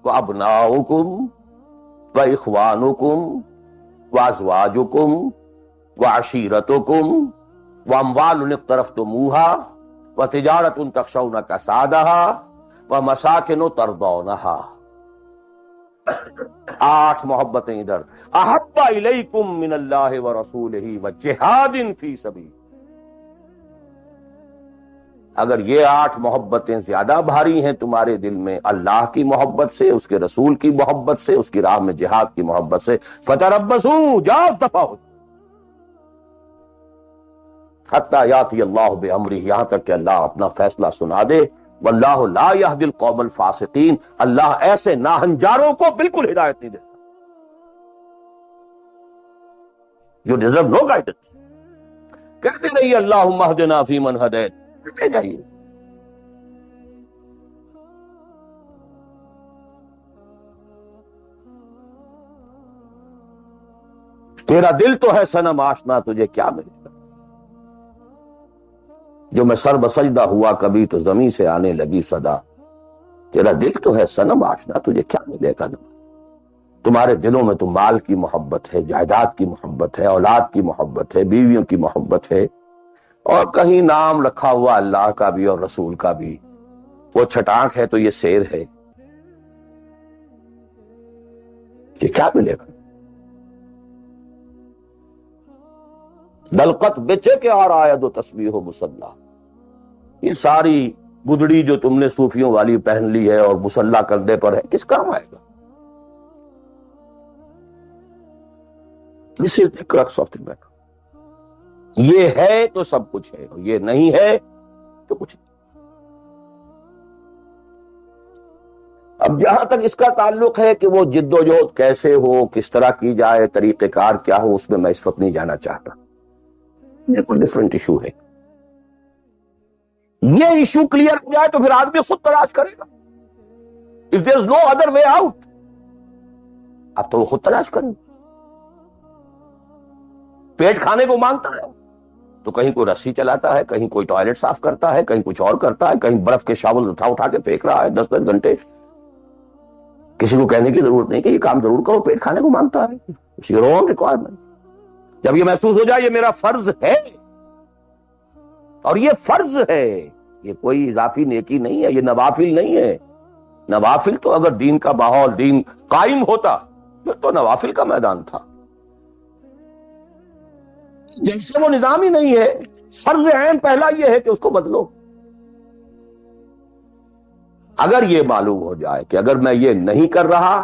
وابناؤکم واخوانکم وازواجکم وعشیرتکم واموال اقترفتموها وتجارۃ تخشون کسادها ومساکن ترضونها۔ 8 محبتیں ادھر، احب الیکم من اللہ ورسولہ وجہاد فی سبیل۔ اگر یہ 8 محبتیں زیادہ بھاری ہیں تمہارے دل میں اللہ کی محبت سے، اس کے رسول کی محبت سے، اس کی راہ میں جہاد کی محبت سے، فتربصوا، جاؤ دفع ہو، حتی یاتی اللہ بامرہ، یہاں تک کہ اللہ اپنا فیصلہ سنا دے. واللہ لا یہدی القوم الفاسقین، اللہ ایسے ناہنجاروں کو بالکل ہدایت نہیں دیتا. You deserve no guidance. کہتے رہیے اللہم اہدنا فیمن ہدیت، کہتے جائیے. تیرا دل تو ہے صنم آشنا، تجھے کیا ملے گا؟ جو میں سر بسجدہ ہوا کبھی تو زمین سے آنے لگی صدا. تیرا دل تو ہے صنم آشنا، تجھے کیا ملے گا؟ تمہارے دلوں میں تو مال کی محبت ہے، جائیداد کی محبت ہے، اولاد کی محبت ہے، بیویوں کی محبت ہے، اور کہیں نام رکھا ہوا اللہ کا بھی اور رسول کا بھی. وہ چھٹانک ہے تو یہ شیر ہے، یہ کیا ملے گا؟ دلقت بچے کے اور آید و تسبیح و مسلح. یہ ساری گدڑی جو تم نے صوفیوں والی پہن لی ہے اور مسلح کردے پر ہے، کس کام آئے گا؟ This is the crux of the matter. یہ ہے تو سب کچھ ہے، اور یہ نہیں ہے تو کچھ نہیں. اب جہاں تک اس کا تعلق ہے کہ وہ جد و جہد کیسے ہو، کس طرح کی جائے، طریقہ کار کیا ہو، اس میں میں اس وقت نہیں جانا چاہتا. یہ کوئی ڈفرنٹ ایشو ہے. یہ ایشو کلیئر ہو جائے تو پھر آدمی خود تلاش کرے گا. If there is no other way out، اب تو وہ خود تلاش کریں. پیٹ کھانے کو مانگتا ہے تو کہیں کوئی رسی چلاتا ہے، کہیں کوئی ٹوائلٹ صاف کرتا ہے، کہیں کچھ اور کرتا ہے، کہیں برف کے شاول اٹھا کے پھینک رہا ہے 10 گھنٹے. کسی کو کہنے کی ضرورت نہیں کہ یہ کام ضرور کرو، پیٹ کھانے کو مانگتا ہے. It's your own requirement. جب یہ محسوس ہو جائے یہ میرا فرض ہے، اور یہ فرض ہے، یہ کوئی اضافی نیکی نہیں ہے، یہ نوافل نہیں ہے. نوافل تو اگر دین کا ماحول، دین قائم ہوتا پھر تو نوافل کا میدان تھا. جیسے وہ نظام ہی نہیں ہے، فرض عین پہلا یہ ہے کہ اس کو بدلو. اگر یہ معلوم ہو جائے کہ اگر میں یہ نہیں کر رہا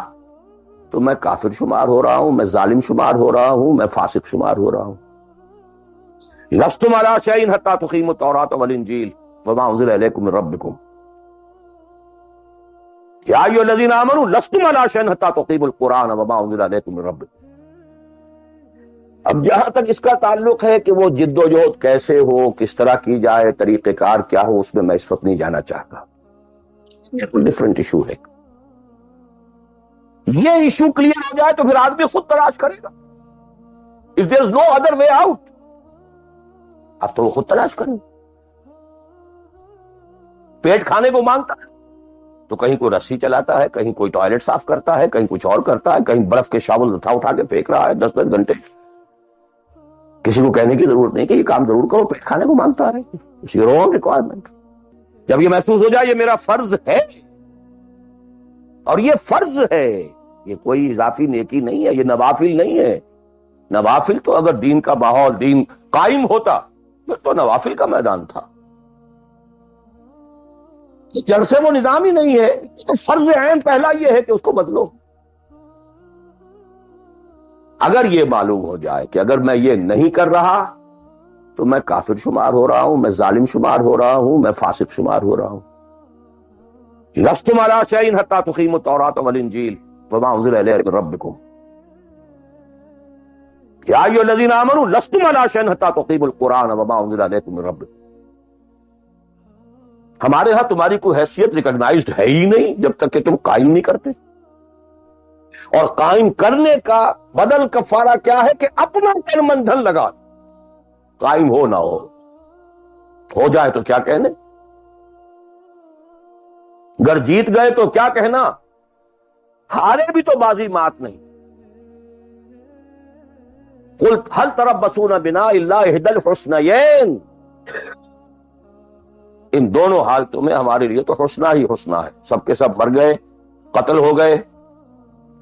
تو میں کافر شمار ہو رہا ہوں، میں ظالم شمار ہو رہا ہوں، میں فاسق شمار ہو رہا ہوں. لستم علی شیء حتی تقیموا التوراۃ والانجیل وما انزل الیکم من ربکم یا ایھا الذین آمنوا لستم علی شیء حتی تقیموا القرآن وما انزل الیکم من ربکم. اب جہاں تک اس کا تعلق ہے کہ وہ جد و جہد کیسے ہو، کس طرح کی جائے، طریقہ کار کیا ہو، اس میں میں اس وقت نہیں جانا چاہتا. یہ کوئی ڈفرنٹ ایشو ہے. یہ ایشو کلیئر ہو جائے تو پھر آدمی خود تلاش کرے گا. If there is no other way out، اب تو وہ خود تلاش کریں. پیٹ کھانے کو مانگتا ہے تو کہیں کوئی رسی چلاتا ہے، کہیں کوئی ٹوائلٹ صاف کرتا ہے، کہیں کچھ اور کرتا ہے، کہیں برف کے شاول اٹھا کے پھینک رہا ہے 10 گھنٹے. کسی کو کہنے کی ضرورت نہیں کہ یہ کام ضرور کرو، پیٹ کھانے کو مانگتا ہے. It's your own requirement. جب یہ محسوس ہو جائے یہ میرا فرض ہے، اور یہ فرض ہے، یہ کوئی اضافی نیکی نہیں ہے، یہ نوافل نہیں ہے. نوافل تو اگر دین کا ماحول، دین قائم ہوتا پھر تو نوافل کا میدان تھا. جب سے وہ نظام ہی نہیں ہے تو فرض عین پہلا یہ ہے کہ اس کو بدلو. اگر یہ معلوم ہو جائے کہ اگر میں یہ نہیں کر رہا تو میں کافر شمار ہو رہا ہوں، میں ظالم شمار ہو رہا ہوں، میں فاسق شمار ہو رہا ہوں. لستم علی شیء حتی تقیموا التوراۃ والانجیل وما انزل الیکم من ربکم یا ایھا الذین آمنوا لستم علی شیء حتی تقیموا القرآن وما انزل الیکم من ربکم. ہمارے ہاں تمہاری کوئی حیثیت ریکگنائزڈ ہے ہی نہیں جب تک کہ تم قائم نہیں کرتے. اور قائم کرنے کا بدل کفارہ کیا ہے کہ اپنا تن من دھن لگا. قائم ہو نہ ہو جائے تو کیا کہنے، گر جیت گئے تو کیا کہنا، ہارے بھی تو بازی مات نہیں. قل هل تربصون بنا الا احدى الحسنيين. ان دونوں حالتوں میں ہمارے لیے تو حسنہ ہی حسنہ ہے. سب کے سب مر گئے، قتل ہو گئے،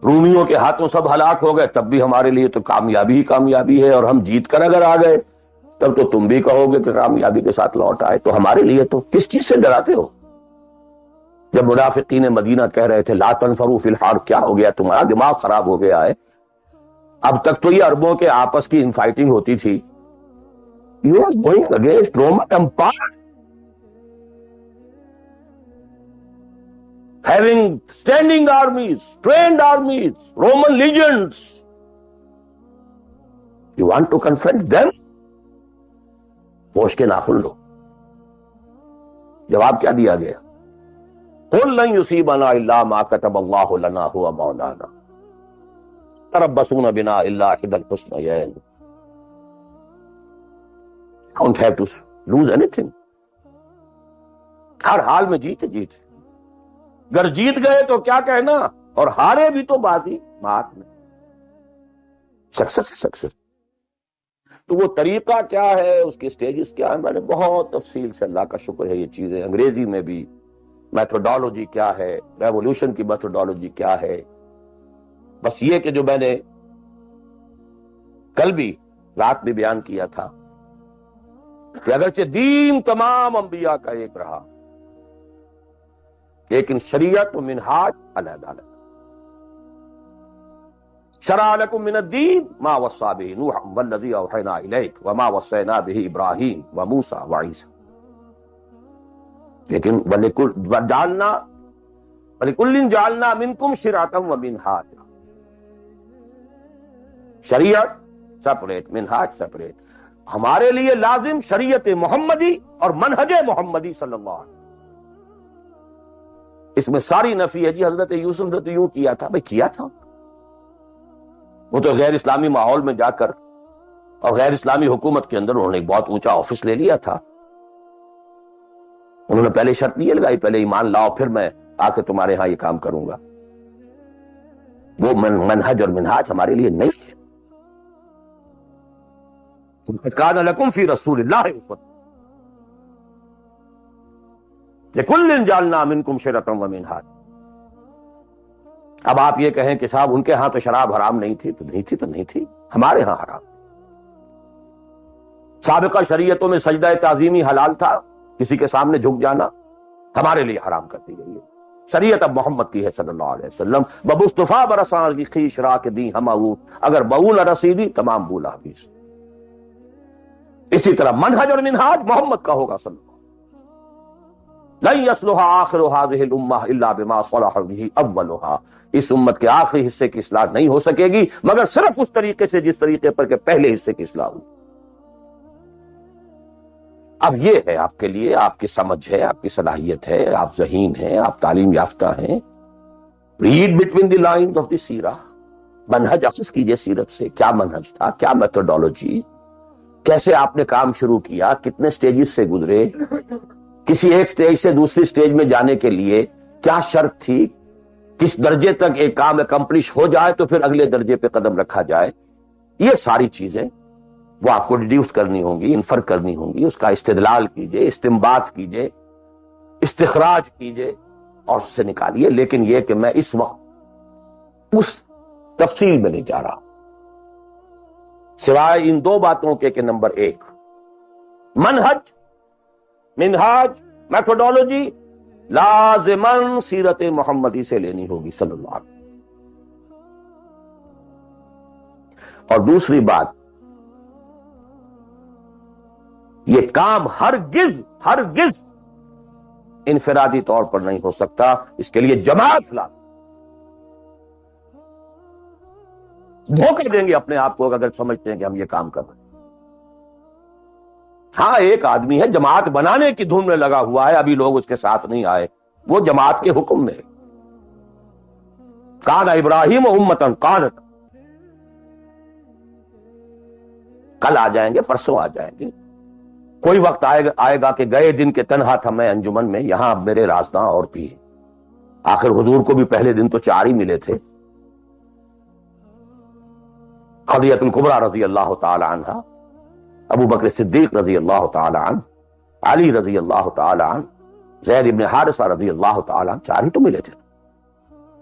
رومیوں کے ہاتھوں سب ہلاک ہو گئے، تب بھی ہمارے لیے تو کامیابی ہی کامیابی ہے. اور ہم جیت کر اگر آ گئے تب تو تم بھی کہو گے کہ کامیابی کے ساتھ لوٹ آئے. تو ہمارے لیے تو کس چیز سے ڈراتے ہو؟ جب منافقین مدینہ کہہ رہے تھے لا تنفروا فی الحرب، کیا ہو گیا تمہارا دماغ خراب ہو گیا ہے؟ اب تک تو یہ عربوں کے آپس کی انفائٹنگ ہوتی تھی، You are going against Roman Empire, having standing armies, trained armies, Roman legions. You want to confront them? ہوش کے ناخن لو. جواب کیا دیا گیا؟ قل لن یصیبنا الا ما كتب اللہ لنا هو مولانا تربصون بنا الا احدى الحسنيين. Don't have to lose anything. ہر حال میں جیتے جیتے. گر جیت گئے تو کیا کہنا، اور ہارے بھی تو بات ہی بات نہیں. سکسس. تو وہ طریقہ کیا ہے، اس کے سٹیجز کیا ہے، میں نے بہت تفصیل سے، اللہ کا شکر ہے، یہ چیزیں انگریزی میں بھی، میتھوڈالوجی کیا ہے، ریولوشن کی میتھوڈالوجی کیا ہے. بس یہ کہ جو میں نے کل بھی رات بھی بیان کیا تھا کہ اگرچہ دین تمام انبیاء کا ایک رہا، لیکن شریعت و منہاج علیحدہ علیحدہ. شرع لکم من الدین ما وصى به نوح والذی اوحینا الیک وما وصینا به ابراہیم وموسیٰ وعیسیٰ. لیکن وَلِكُلٍّ جَعَلْنَا مِنْكُمْ شِرْعَةً وَمِنْهَاجًا. شریعت سپریٹ، منہاج سپریٹ. ہمارے لیے لازم شریعت محمدی اور منہج محمدی صلی اللہ علیہ وسلم. اس میں ساری نفی ہے. جی حضرت یوسف نے تو یوں کیا تھا، بھئی کیا تھا، وہ تو غیر اسلامی ماحول میں جا کر اور غیر اسلامی حکومت کے اندر انہوں نے ایک بہت اونچا آفس لے لیا تھا. انہوں نے پہلے شرط یہ لگائی، پہلے ایمان لاؤ پھر میں آ کے تمہارے ہاں یہ کام کروں گا. وہ منہج اور منہاج ہمارے لیے نہیں ہے. قَدْ كَانَ لَكُمْ فِي رَسُولِ اللَّهِ أُسْوَةٌ لِكُلٍّ جَعَلْنَا مِنْكُمْ شِرْعَةً وَمِنْهَاجًا. اب آپ یہ کہیں کہ صاحب ان کے ہاں تو شراب حرام نہیں تھی، تو نہیں تھی، ہمارے ہاں حرام. سابقہ شریعتوں میں سجدہ تعظیمی حلال تھا، کسی کے سامنے جھک جانا، ہمارے لیے حرام کر دی گئی ہے. شریعت اب محمد کی ہے صلی اللہ علیہ وسلم. بمصطفیٰ برساں کی خیش را کے دی ہم اگر بہو نہ رسیدی تمام بولا بھی. اسی طرح منہج اور منہاج محمد کا ہوگا صلی اللہ. لن يصلح آخر هذه الامة الا بما صلح به اولها. اس امت کے آخری حصے کی اصلاح نہیں ہو سکے گی مگر صرف اس طریقے سے جس طریقے پر کہ پہلے حصے کی اصلاح ہوئی. اب یہ ہے آپ کے لیے، آپ کی سمجھ ہے، آپ کی صلاحیت ہے، آپ ذہین ہیں، آپ تعلیم یافتہ ہیں. Read between the lines of the سیرہ. منہج اخذ کیجئے سیرت سے. کیا منہج تھا، کیا میتھوڈالوجی، کیسے آپ نے کام شروع کیا، کتنے سٹیجز سے گزرے، کسی ایک سٹیج سے دوسری سٹیج میں جانے کے لیے کیا شرط تھی، کس درجے تک ایک کام اکمپلش ہو جائے تو پھر اگلے درجے پہ قدم رکھا جائے. یہ ساری چیزیں وہ آپ کو ڈیڈیوس کرنی ہوں گی، انفر کرنی ہوں گی. اس کا استدلال کیجئے، استنباط کیجئے، استخراج کیجئے اور اس سے نکالیے. لیکن یہ کہ میں اس وقت اس تفصیل میں نہیں جا رہا سوائے ان دو باتوں کے کہ نمبر ایک، منہج، منہاج، میتھوڈالوجی لازماً سیرت محمدی سے لینی ہوگی صلی اللہ علیہ وسلم. اور دوسری بات، یہ کام ہرگز انفرادی طور پر نہیں ہو سکتا. اس کے لیے جماعت لا. دھوکہ دیں گے اپنے آپ کو اگر سمجھتے ہیں کہ ہم یہ کام کر رہے ہیں. ہاں ایک آدمی ہے جماعت بنانے کی دھن میں لگا ہوا ہے، ابھی لوگ اس کے ساتھ نہیں آئے، وہ جماعت کے حکم میں. کان ابراہیم امتاً قانتا. کل آ جائیں گے، پرسوں آ جائیں گے. کوئی وقت آئے گا کہ گئے دن کے تنہا تھا میں انجمن میں، یہاں اب میرے راستہ اور بھی ہیں. آخر حضور کو بھی پہلے دن تو 4 ہی ملے تھے. خدیجہ الکبریٰ رضی اللہ تعالی عنہ، ابو بکر صدیق رضی اللہ تعالی عنہ، علی رضی اللہ تعالی عنہ، زید ابن حارثہ رضی اللہ تعالی عنہ، 4 ہی تو ملے تھے.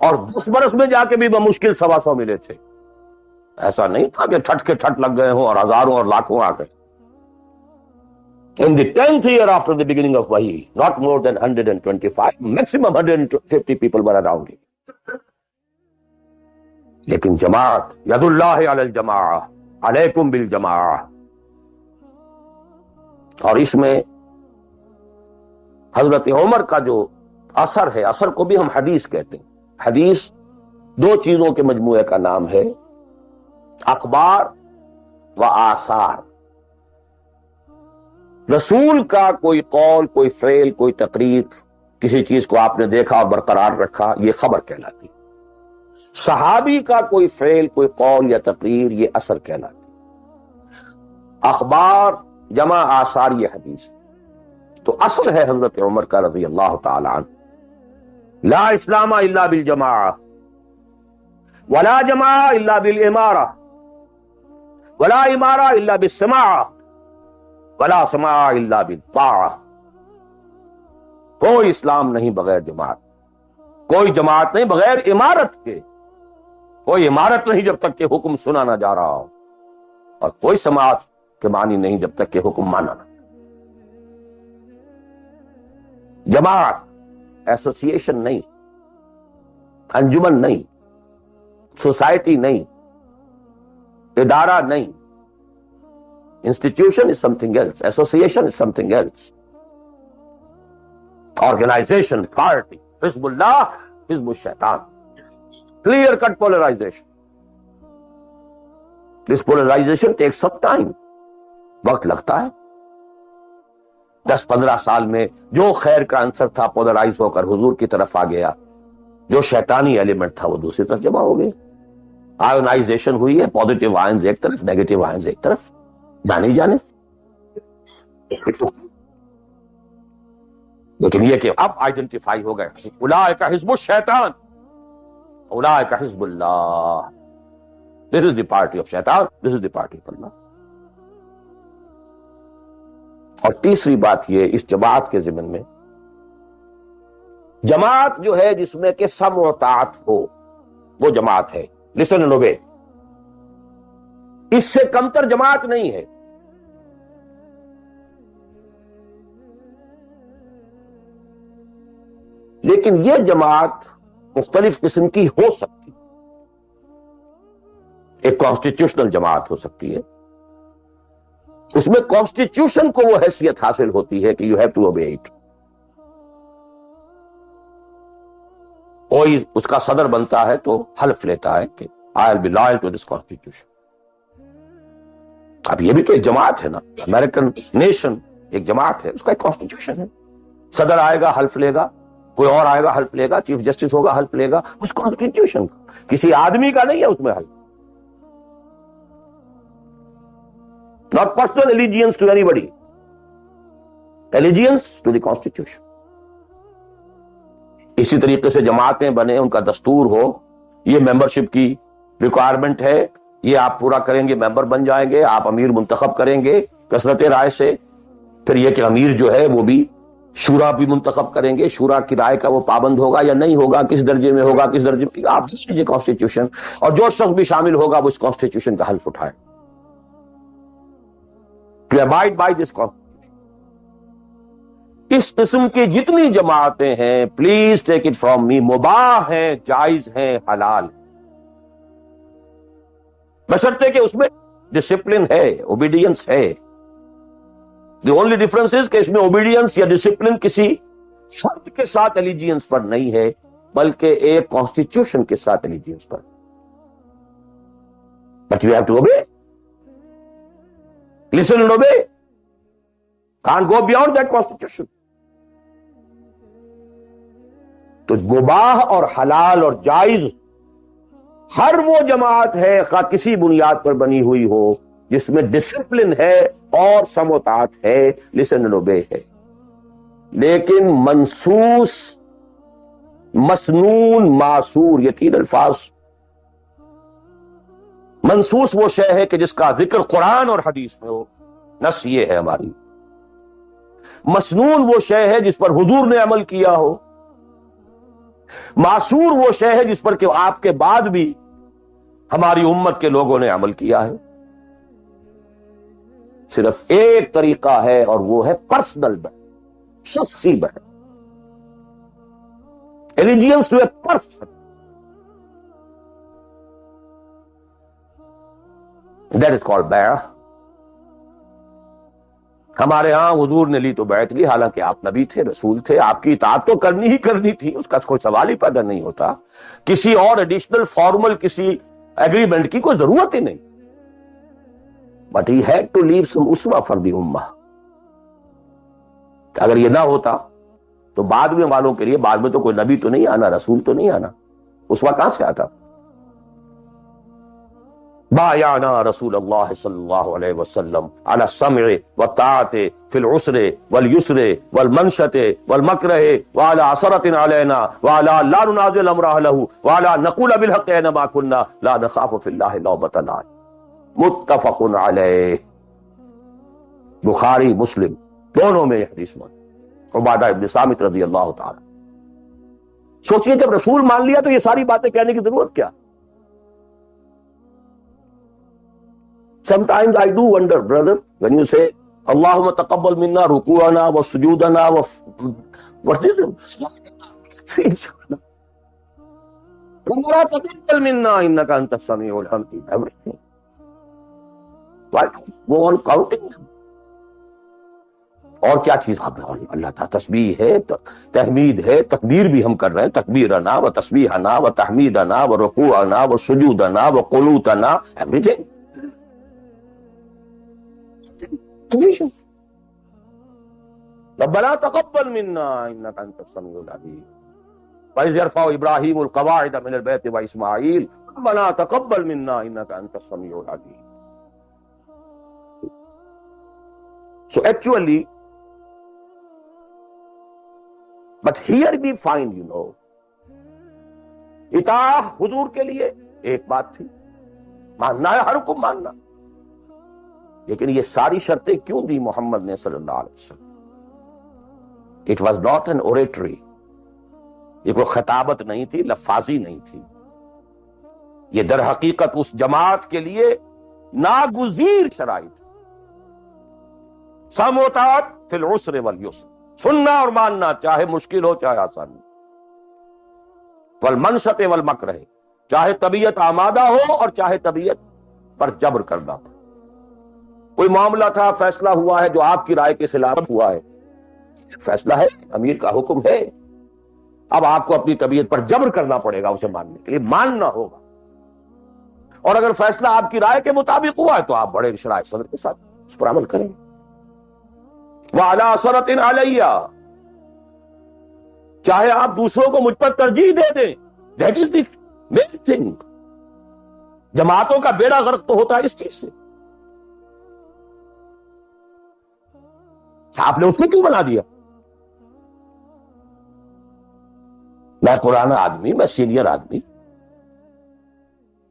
اور 10 برس میں جا کے بھی بمشکل 125 ملے تھے. ایسا نہیں تھا کہ ٹھٹ کے ٹھٹ لگ گئے ہوں اور ہزاروں اور لاکھوں آ گئے. In the 10th year after the beginning of Wahi, not more than 125, maximum 150 people were around him. لیکن جماعت، ید اللہ علی الجماعہ، علیکم بالجماعہ. اور اس میں حضرت عمر کا جو اثر ہے، اثر کو بھی ہم حدیث کہتے ہیں. حدیث دو چیزوں کے مجموعے کا نام ہے، اخبار و آثار. رسول کا کوئی قول، کوئی فعل، کوئی تقریر، کسی چیز کو آپ نے دیکھا اور برقرار رکھا، یہ خبر کہلاتی. صحابی کا کوئی فعل، کوئی قول یا تقریر، یہ اثر کہلاتی. اخبار جمع آثار یہ حدیث. تو اصل ہے حضرت عمر کا رضی اللہ تعالی عنہ، لا اسلام الا بالجماعہ ولا جماعہ الا بالامارہ ولا امارہ الا بالسماعہ ولا سماع الا بالطاعہ. کوئی اسلام نہیں بغیر جماعت، کوئی جماعت نہیں بغیر امارت کے، کوئی امارت نہیں جب تک کہ حکم سنا نہ جا رہا ہو، اور کوئی سماعت کے معنی نہیں جب تک کہ حکم مانا نہ. جماعت ایسوسیشن نہیں، انجمن نہیں، سوسائٹی نہیں، ادارہ نہیں. Institution is something else. Association is something else. Organization, party, Hizbullah, Hizb al-Shaitan. Clear-cut polarization. This polarization takes some time. وقت لگتا ہے. 10-15 سال میں جو خیر کا عنصر تھا پولرائز ہو کر حضور کی طرف آ گیا، جو شیطانی ایلیمنٹ تھا وہ دوسری طرف جمع ہو گئے. آئونائزیشن ہوئی ہے، پازیٹیو آئنز ایک طرف، نیگیٹو آئنز ایک طرف. جانے جانے. لیکن یہ کہ اب آئیڈینٹیفائی ہو گئے، اولئک حزب الشیطان، اولئک حزب اللہ. دس از دی پارٹی آف شیطان، دس از دی پارٹی آف اللہ. اور تیسری بات یہ اس جماعت کے ضمن میں، جماعت جو ہے جس میں کہ سمع و طاعت ہو، وہ جماعت ہے. Listen and obey. اس سے کمتر جماعت نہیں ہے. لیکن یہ جماعت مختلف قسم کی ہو سکتی. ایک کانسٹیٹیوشنل جماعت ہو سکتی ہے، اس میں کانسٹیٹیوشن کو وہ حیثیت حاصل ہوتی ہے کہ you have to obey it. کوئی اس کا صدر بنتا ہے تو حلف لیتا ہے کہ I will be loyal to this constitution. اب یہ بھی تو ایک جماعت ہے نا. امریکن نیشن ایک جماعت ہے، اس کا ایک کانسٹیٹیوشن ہے. صدر آئے گا حلف لے گا، کوئی اور آئے گا حلف لے گا، چیف جسٹس ہوگا حلف لے گا. اس کانسٹیٹیوشن کا، کسی آدمی کا نہیں ہے اس میں حلف. Not personal allegiance to anybody. Allegiance to the Constitution. اسی طریقے سے جماعتیں بنے، ان کا دستور ہو، یہ ممبرشپ کی ریکوائرمنٹ ہے، یہ آپ پورا کریں گے ممبر بن جائیں گے، آپ امیر منتخب کریں گے کثرت رائے سے. پھر یہ کہ امیر جو ہے وہ بھی شورا بھی منتخب کریں گے، شورا کی رائے کا وہ پابند ہوگا یا نہیں ہوگا، کس درجے میں ہوگا، کس درجے میں، آپ یہ کانسٹیٹیوشن. اور جو شخص بھی شامل ہوگا وہ اس کانسٹیٹیوشن کا حلف اٹھائے. To abide by this constitution. اس قسم کی جتنی جماعتیں ہیں، please take it from me, مباح ہیں، جائز ہیں، حلال، بشرطے کہ اس میں ڈسپلن ہے، اوبیڈینس ہے. دی اونلی ڈفرنس از کہ اس میں اوبیڈینس یا ڈسپلن کسی فرد کے ساتھ الیجینس پر نہیں ہے، بلکہ ایک کانسٹیٹیوشن کے ساتھ الیجینس پر. But you have to obey. Listen and obey. Can't go beyond that constitution. تو مباح اور حلال اور جائز ہر وہ جماعت ہے، خواہ کسی بنیاد پر بنی ہوئی ہو، جس میں ڈسپلن ہے اور سمع و طاعت ہے، listen and obey ہے. لیکن منصوص، مسنون، معصور، یہ تین الفاظ. منصوص وہ شے ہے کہ جس کا ذکر قرآن اور حدیث میں ہو، نص یہ ہے ہماری. مسنون وہ شے ہے جس پر حضور نے عمل کیا ہو. معصور وہ شے ہے جس پر کہ آپ کے بعد بھی ہماری امت کے لوگوں نے عمل کیا ہے. صرف ایک طریقہ ہے اور وہ ہے پرسنل بہن، شخصی بہن. allegiance to a person. That is called bay'ah. ہمارے ہاں حضور نے لی تو بیعت لی، حالانکہ آپ نبی تھے، رسول تھے، آپ کی اطاعت تو کرنی ہی کرنی تھی، اس کا کوئی سوال ہی پیدا نہیں ہوتا، کسی اور ایڈیشنل فارمل کسی ایگریمنٹ کی کوئی ضرورت ہی نہیں. But he had to leave some اسوہ فار دی امہ. اگر یہ نہ ہوتا تو بعد میں والوں کے لیے، بعد میں تو کوئی نبی تو نہیں آنا، رسول تو نہیں آنا، اسوہ کہاں سے آتا؟ بايعنا رسول اللہ صلی اللہ علیہ وسلم على السمع والطاعة في العسر واليسر والمنشط والمكره وعلى عثرة علينا وعلى لا ننازع الامر اهله وعلى نقول بالحق اينما كنا لا نخاف في الله لومة لائم. متفق علیہ، بخاری مسلم دونوں میں یہ حدیث موجود. عبادہ ابن صامت رضی اللہ تعالی. سوچئے جب رسول مان لیا تو یہ ساری باتیں کہنے کی ضرورت کیا؟ Sometimes I do wonder, brother, when you say, Allahumma taqabbal minna ruku'ana wa sujudana wa... What is it? Rabbana taqabbal minna innaka anta as-sami'ul alim. Everything. Why go on counting them? اور کیا چیز اللہ تعالیٰ تسبیح ہے، تحمید ہے، تکبیر بھی ہم کر رہے ہیں، تکبیرنا و تسبیحنا و تحمیدنا و رکوعنا و سجودنا و قنوتنا، everything. ربنا تقبل منا انك انت السميع العليم واذ يرفع ابراهيم القواعد من البيت واسماعيل ربنا تقبل منا انك انت السميع العليم. So actually, but here we find, اطاعہ حضور کے لیے ایک بات تھی، ماننا ہے، ہر حکم ماننا، لیکن یہ ساری شرطیں کیوں دی محمد نے صلی اللہ علیہ وسلم؟ It was not an oratory. یہ کوئی خطابت نہیں تھی، لفاظی نہیں تھی، یہ در حقیقت اس جماعت کے لیے ناگزیر شرائط. سمع و طاعت فی العسر والیسر، سننا اور ماننا چاہے مشکل ہو چاہے آسان ہو، والمنشط والمکرہ، چاہے طبیعت آمادہ ہو اور چاہے طبیعت پر جبر کرنا ہو. کوئی معاملہ تھا، فیصلہ ہوا ہے جو آپ کی رائے کے خلاف ہوا ہے، فیصلہ ہے، امیر کا حکم ہے، اب آپ کو اپنی طبیعت پر جبر کرنا پڑے گا اسے ماننے کے لیے، ماننا ہوگا. اور اگر فیصلہ آپ کی رائے کے مطابق ہوا ہے تو آپ بڑے شرح صدر کے ساتھ اس پر عمل کریں. وَعَلَىٰ عَثَرَةٍ عَلَيَّ، چاہے آپ دوسروں کو مجھ پر ترجیح دے دیں، that is the main thing. جماعتوں کا بیڑا غرق تو ہوتا ہے اس چیز سے. آپ نے اس کو کیوں بنا دیا؟ میں پرانا آدمی، میں سینئر آدمی،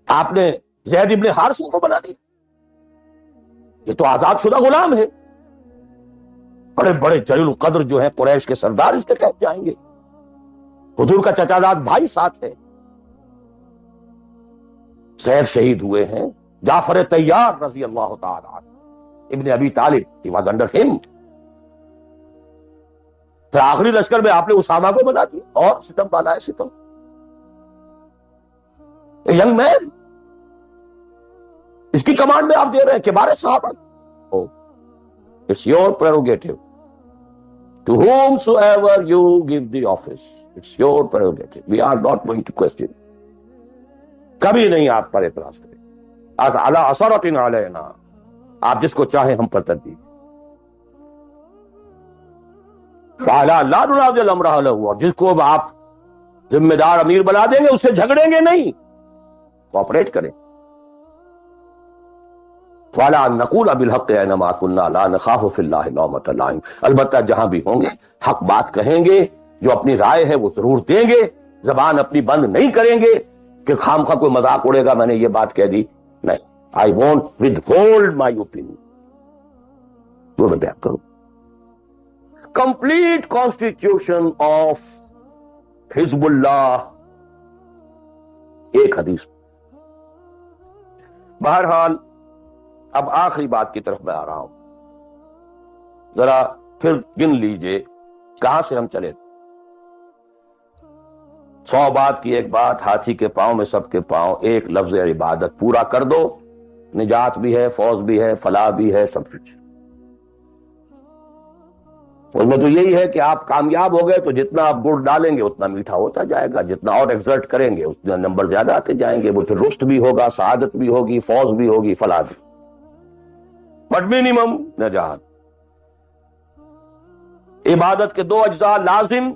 آپ نے زید ابن حارثہ کو بنا دیا. یہ تو آزاد شدہ غلام ہے، بڑے بڑے جلیل القدر جو ہیں قریش کے سردار اس کے تحت جائیں گے، حضور کا چچا زاد بھائی ساتھ ہے. زید شہید ہوئے ہیں، جعفر طیار رضی اللہ تعالی عنہ، ابن ابی طالب، he was under him. پھر آخری لشکر میں آپ نے اسامہ کو بنا دیا، اور ستم بالا ہے ستم. ینگ مین، اس کی کمانڈ میں آپ دے رہے ہیں کبار صحابہ. It's your prerogative. To whomsoever you give the office, it's your prerogative. We are not going to question. کبھی نہیں آپ پر اعتراض کریں. علی عثرۃ علینا، آپ جس کو چاہیں ہم پر ترجیح. فعلا لا ننازع الامر اهله، اور جس کو آپ ذمہ دار امیر بنا دیں گے اس سے جھگڑیں گے نہیں، کوآپریٹ کریں. فعلا نقول بالحق اینما کنا لا نخاف فی اللہ لومۃ لائم، البتہ جہاں بھی ہوں گے حق بات کہیں گے، جو اپنی رائے ہے وہ ضرور دیں گے، زبان اپنی بند نہیں کریں گے کہ خامخواہ کوئی مذاق اڑے گا میں نے یہ بات کہہ دی. نہیں، I won't withhold my opinion. وہ میں بیان کروں. Complete constitution of حزب اللہ، ایک حدیث. بہرحال اب آخری بات کی طرف میں آ رہا ہوں، ذرا پھر گن لیجئے کہاں سے ہم چلے. 100 بات کی ایک بات، ہاتھی کے پاؤں میں سب کے پاؤں، ایک لفظ عبادت پورا کر دو، نجات بھی ہے، فوز بھی ہے، فلاح بھی ہے، سب کچھ. اس میں تو یہی ہے کہ آپ کامیاب ہو گئے تو جتنا آپ گڑ ڈالیں گے اتنا میٹھا ہوتا جائے گا، جتنا اور ایکزرٹ کریں گے اتنا نمبر زیادہ آتے جائیں گے، وہ پھر رشد بھی ہوگا، سعادت بھی ہوگی، فوز بھی ہوگی، فلاح بھی، بٹ منیمم نجات۔ عبادت کے دو اجزاء لازم،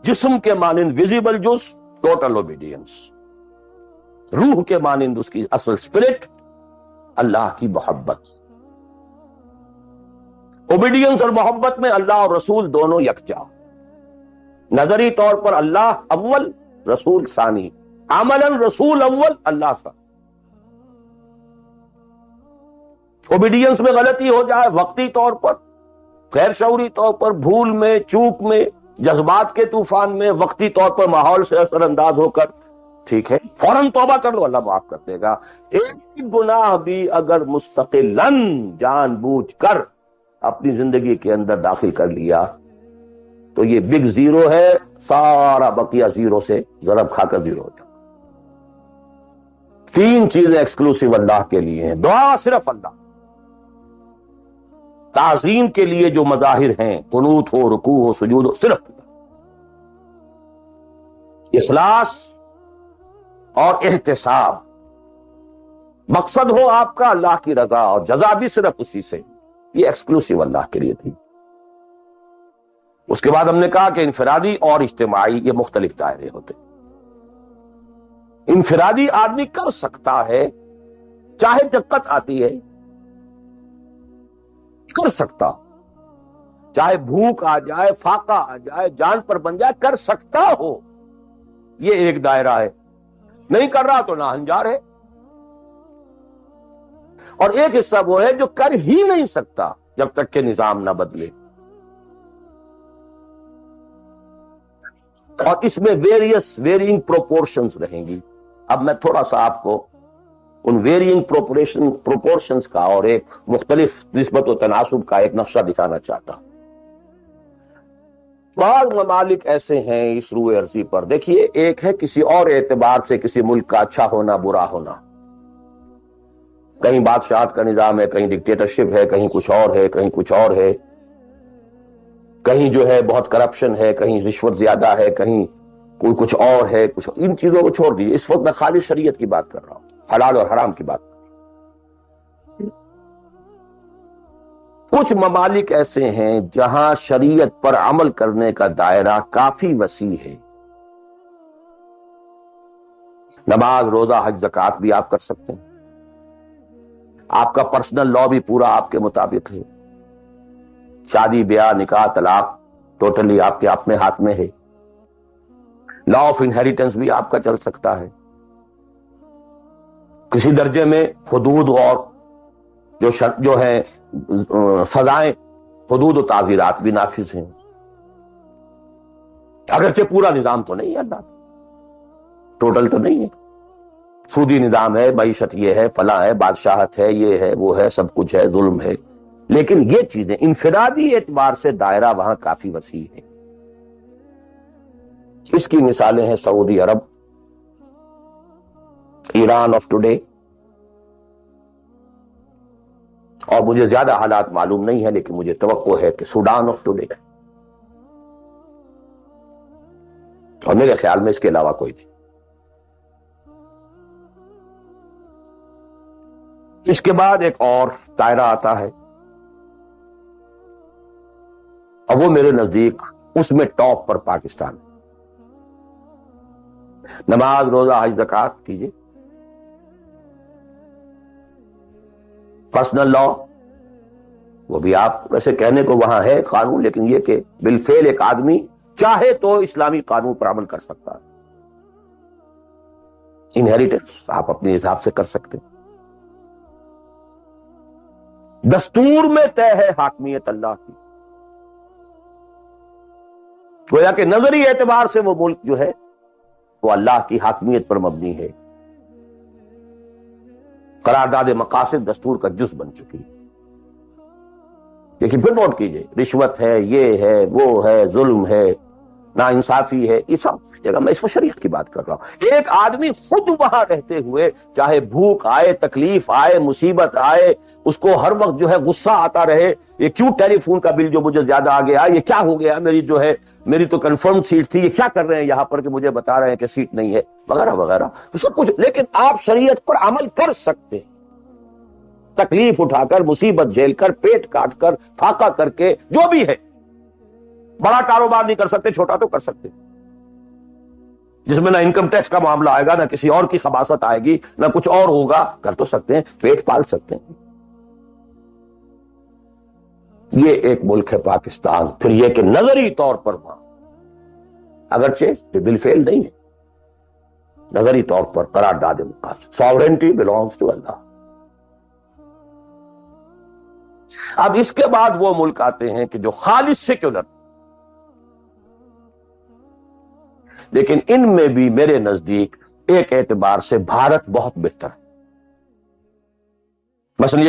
جسم کے مانند ویزیبل جز ٹوٹل اوبیڈینس، روح کے مانند اس کی اصل اسپرٹ اللہ کی محبت۔ اوبیڈینس اور محبت میں اللہ اور رسول دونوں یکجا، نظری طور پر اللہ اول رسول ثانی، عملاً رسول اول اللہ ثانی۔ اوبیڈینس میں غلطی ہو جائے وقتی طور پر، غیر شعوری طور پر، بھول میں، چوک میں، جذبات کے طوفان میں، وقتی طور پر ماحول سے اثر انداز ہو کر، ٹھیک ہے، فوراً توبہ کر لو، اللہ معاف کر دے گا۔ ایک گناہ بھی اگر مستقلاً جان بوجھ کر اپنی زندگی کے اندر داخل کر لیا تو یہ بگ زیرو ہے، سارا بقیہ زیرو سے ضرب کھا کر زیرو ہو جائے۔ تین چیزیں ایکسکلوسیو اللہ کے لیے ہیں، دعا صرف اللہ، تعظیم کے لیے جو مظاہر ہیں، قنوت ہو، رکوع ہو، سجود ہو، صرف اللہ، اخلاص اور احتساب، مقصد ہو آپ کا اللہ کی رضا اور جزا بھی صرف اسی سے، یہ ایکسکلوسیو اللہ کے لیے تھی۔ اس کے بعد ہم نے کہا کہ انفرادی اور اجتماعی یہ مختلف دائرے ہوتے۔ انفرادی آدمی کر سکتا ہے، چاہے دقت آتی ہے کر سکتا، چاہے بھوک آ جائے، فاقہ آ جائے، جان پر بن جائے، کر سکتا ہو، یہ ایک دائرہ ہے۔ نہیں کر رہا تو ناہنجار ہے۔ اور ایک حصہ وہ ہے جو کر ہی نہیں سکتا جب تک کہ نظام نہ بدلے، اور اس میں ویرینگ پروپورشنز رہیں گی۔ اب میں تھوڑا سا آپ کو ان ویرینگ پروپورشنز کا اور ایک مختلف نسبت و تناسب کا ایک نقشہ دکھانا چاہتا ہوں۔ بعض ممالک ایسے ہیں اس روئے ارضی پر، دیکھیے، ایک ہے کسی اور اعتبار سے کسی ملک کا اچھا ہونا، برا ہونا، کہیں بادشاہت کا نظام ہے، کہیں ڈکٹیٹرشپ ہے، کہیں کچھ اور ہے، کہیں کچھ اور ہے، کہیں جو ہے بہت کرپشن ہے، کہیں رشوت زیادہ ہے، کہیں کوئی کچھ اور ہے، کچھ ان چیزوں کو چھوڑ دیجیے، اس وقت میں خالی شریعت کی بات کر رہا ہوں، حلال اور حرام کی بات۔ کچھ ممالک ایسے ہیں جہاں شریعت پر عمل کرنے کا دائرہ کافی وسیع ہے، نماز، روزہ، حج، زکوٰۃ بھی آپ کر سکتے ہیں، آپ کا پرسنل لا بھی پورا آپ کے مطابق ہے، شادی، بیاہ، نکاح، طلاق ٹوٹلی آپ کے اپنے ہاتھ میں ہے، لا آف انہیریٹنس بھی آپ کا چل سکتا ہے، کسی درجے میں حدود اور جو ہے سزائیں، حدود و تعزیرات بھی نافذ ہیں، اگرچہ پورا نظام تو نہیں ہے، اللہ ٹوٹل تو نہیں ہے، سودی نظام ہے، معیشت یہ ہے، فلاں ہے، بادشاہت ہے، یہ ہے، وہ ہے، سب کچھ ہے، ظلم ہے، لیکن یہ چیزیں انفرادی اعتبار سے دائرہ وہاں کافی وسیع ہے۔ اس کی مثالیں ہیں سعودی عرب، ایران آف ٹوڈے، اور مجھے زیادہ حالات معلوم نہیں ہے لیکن مجھے توقع ہے کہ سوڈان آف ٹوڈے، اور میرے خیال میں اس کے علاوہ کوئی نہیں۔ اس کے بعد ایک اور دائرہ آتا ہے، اور وہ میرے نزدیک اس میں ٹاپ پر پاکستان، نماز، روزہ، حج، زکوٰۃ کیجیے، پرسنل لا وہ بھی آپ ویسے کہنے کو وہاں ہے قانون، لیکن یہ کہ بالفعل ایک آدمی چاہے تو اسلامی قانون پر عمل کر سکتا ہے، انہیریٹنس آپ اپنے حساب سے کر سکتے، دستور میں طے ہے حاکمیت اللہ کی، گویا کہ نظری اعتبار سے وہ ملک جو ہے وہ اللہ کی حاکمیت پر مبنی ہے، قرارداد مقاصد دستور کا جز بن چکی ہے۔ لیکن پھر نوٹ کیجئے، رشوت ہے، یہ ہے، وہ ہے، ظلم ہے، ناانصافی ہے، یہ سب جگہ میں اس میں شریعت کی بات کر رہا ہوں۔ ایک آدمی خود وہاں رہتے ہوئے چاہے بھوک آئے، تکلیف آئے، مصیبت آئے، اس کو ہر وقت جو ہے غصہ آتا رہے، یہ کیوں ٹیلی فون کا بل جو مجھے زیادہ آ گیا، یہ کیا ہو گیا، میری جو ہے میری تو کنفرم سیٹ تھی، یہ کیا کر رہے ہیں یہاں پر کہ مجھے بتا رہے ہیں کہ سیٹ نہیں ہے، وغیرہ وغیرہ سب کچھ، لیکن آپ شریعت پر عمل کر سکتے، تکلیف اٹھا کر، مصیبت جھیل کر، پیٹ کاٹ کر، فاقہ کر کے، جو بھی ہے۔ بڑا کاروبار نہیں کر سکتے، چھوٹا تو کر سکتے، جس میں نہ انکم ٹیکس کا معاملہ آئے گا، نہ کسی اور کی خباثت آئے گی، نہ کچھ اور ہوگا، کر تو سکتے ہیں، پیٹ پال سکتے ہیں۔ یہ ایک ملک ہے پاکستان۔ پھر یہ کہ نظری طور پر وہاں اگرچہ یہ بالفعل نہیں ہے، نظری طور پر قرارداد مقاصد، ساورنٹی بلانگس ٹو اللہ۔ اب اس کے بعد وہ ملک آتے ہیں کہ جو خالص سیکولر، لیکن ان میں بھی میرے نزدیک ایک اعتبار سے بھارت بہت بہتر ہے۔ مثلا یہ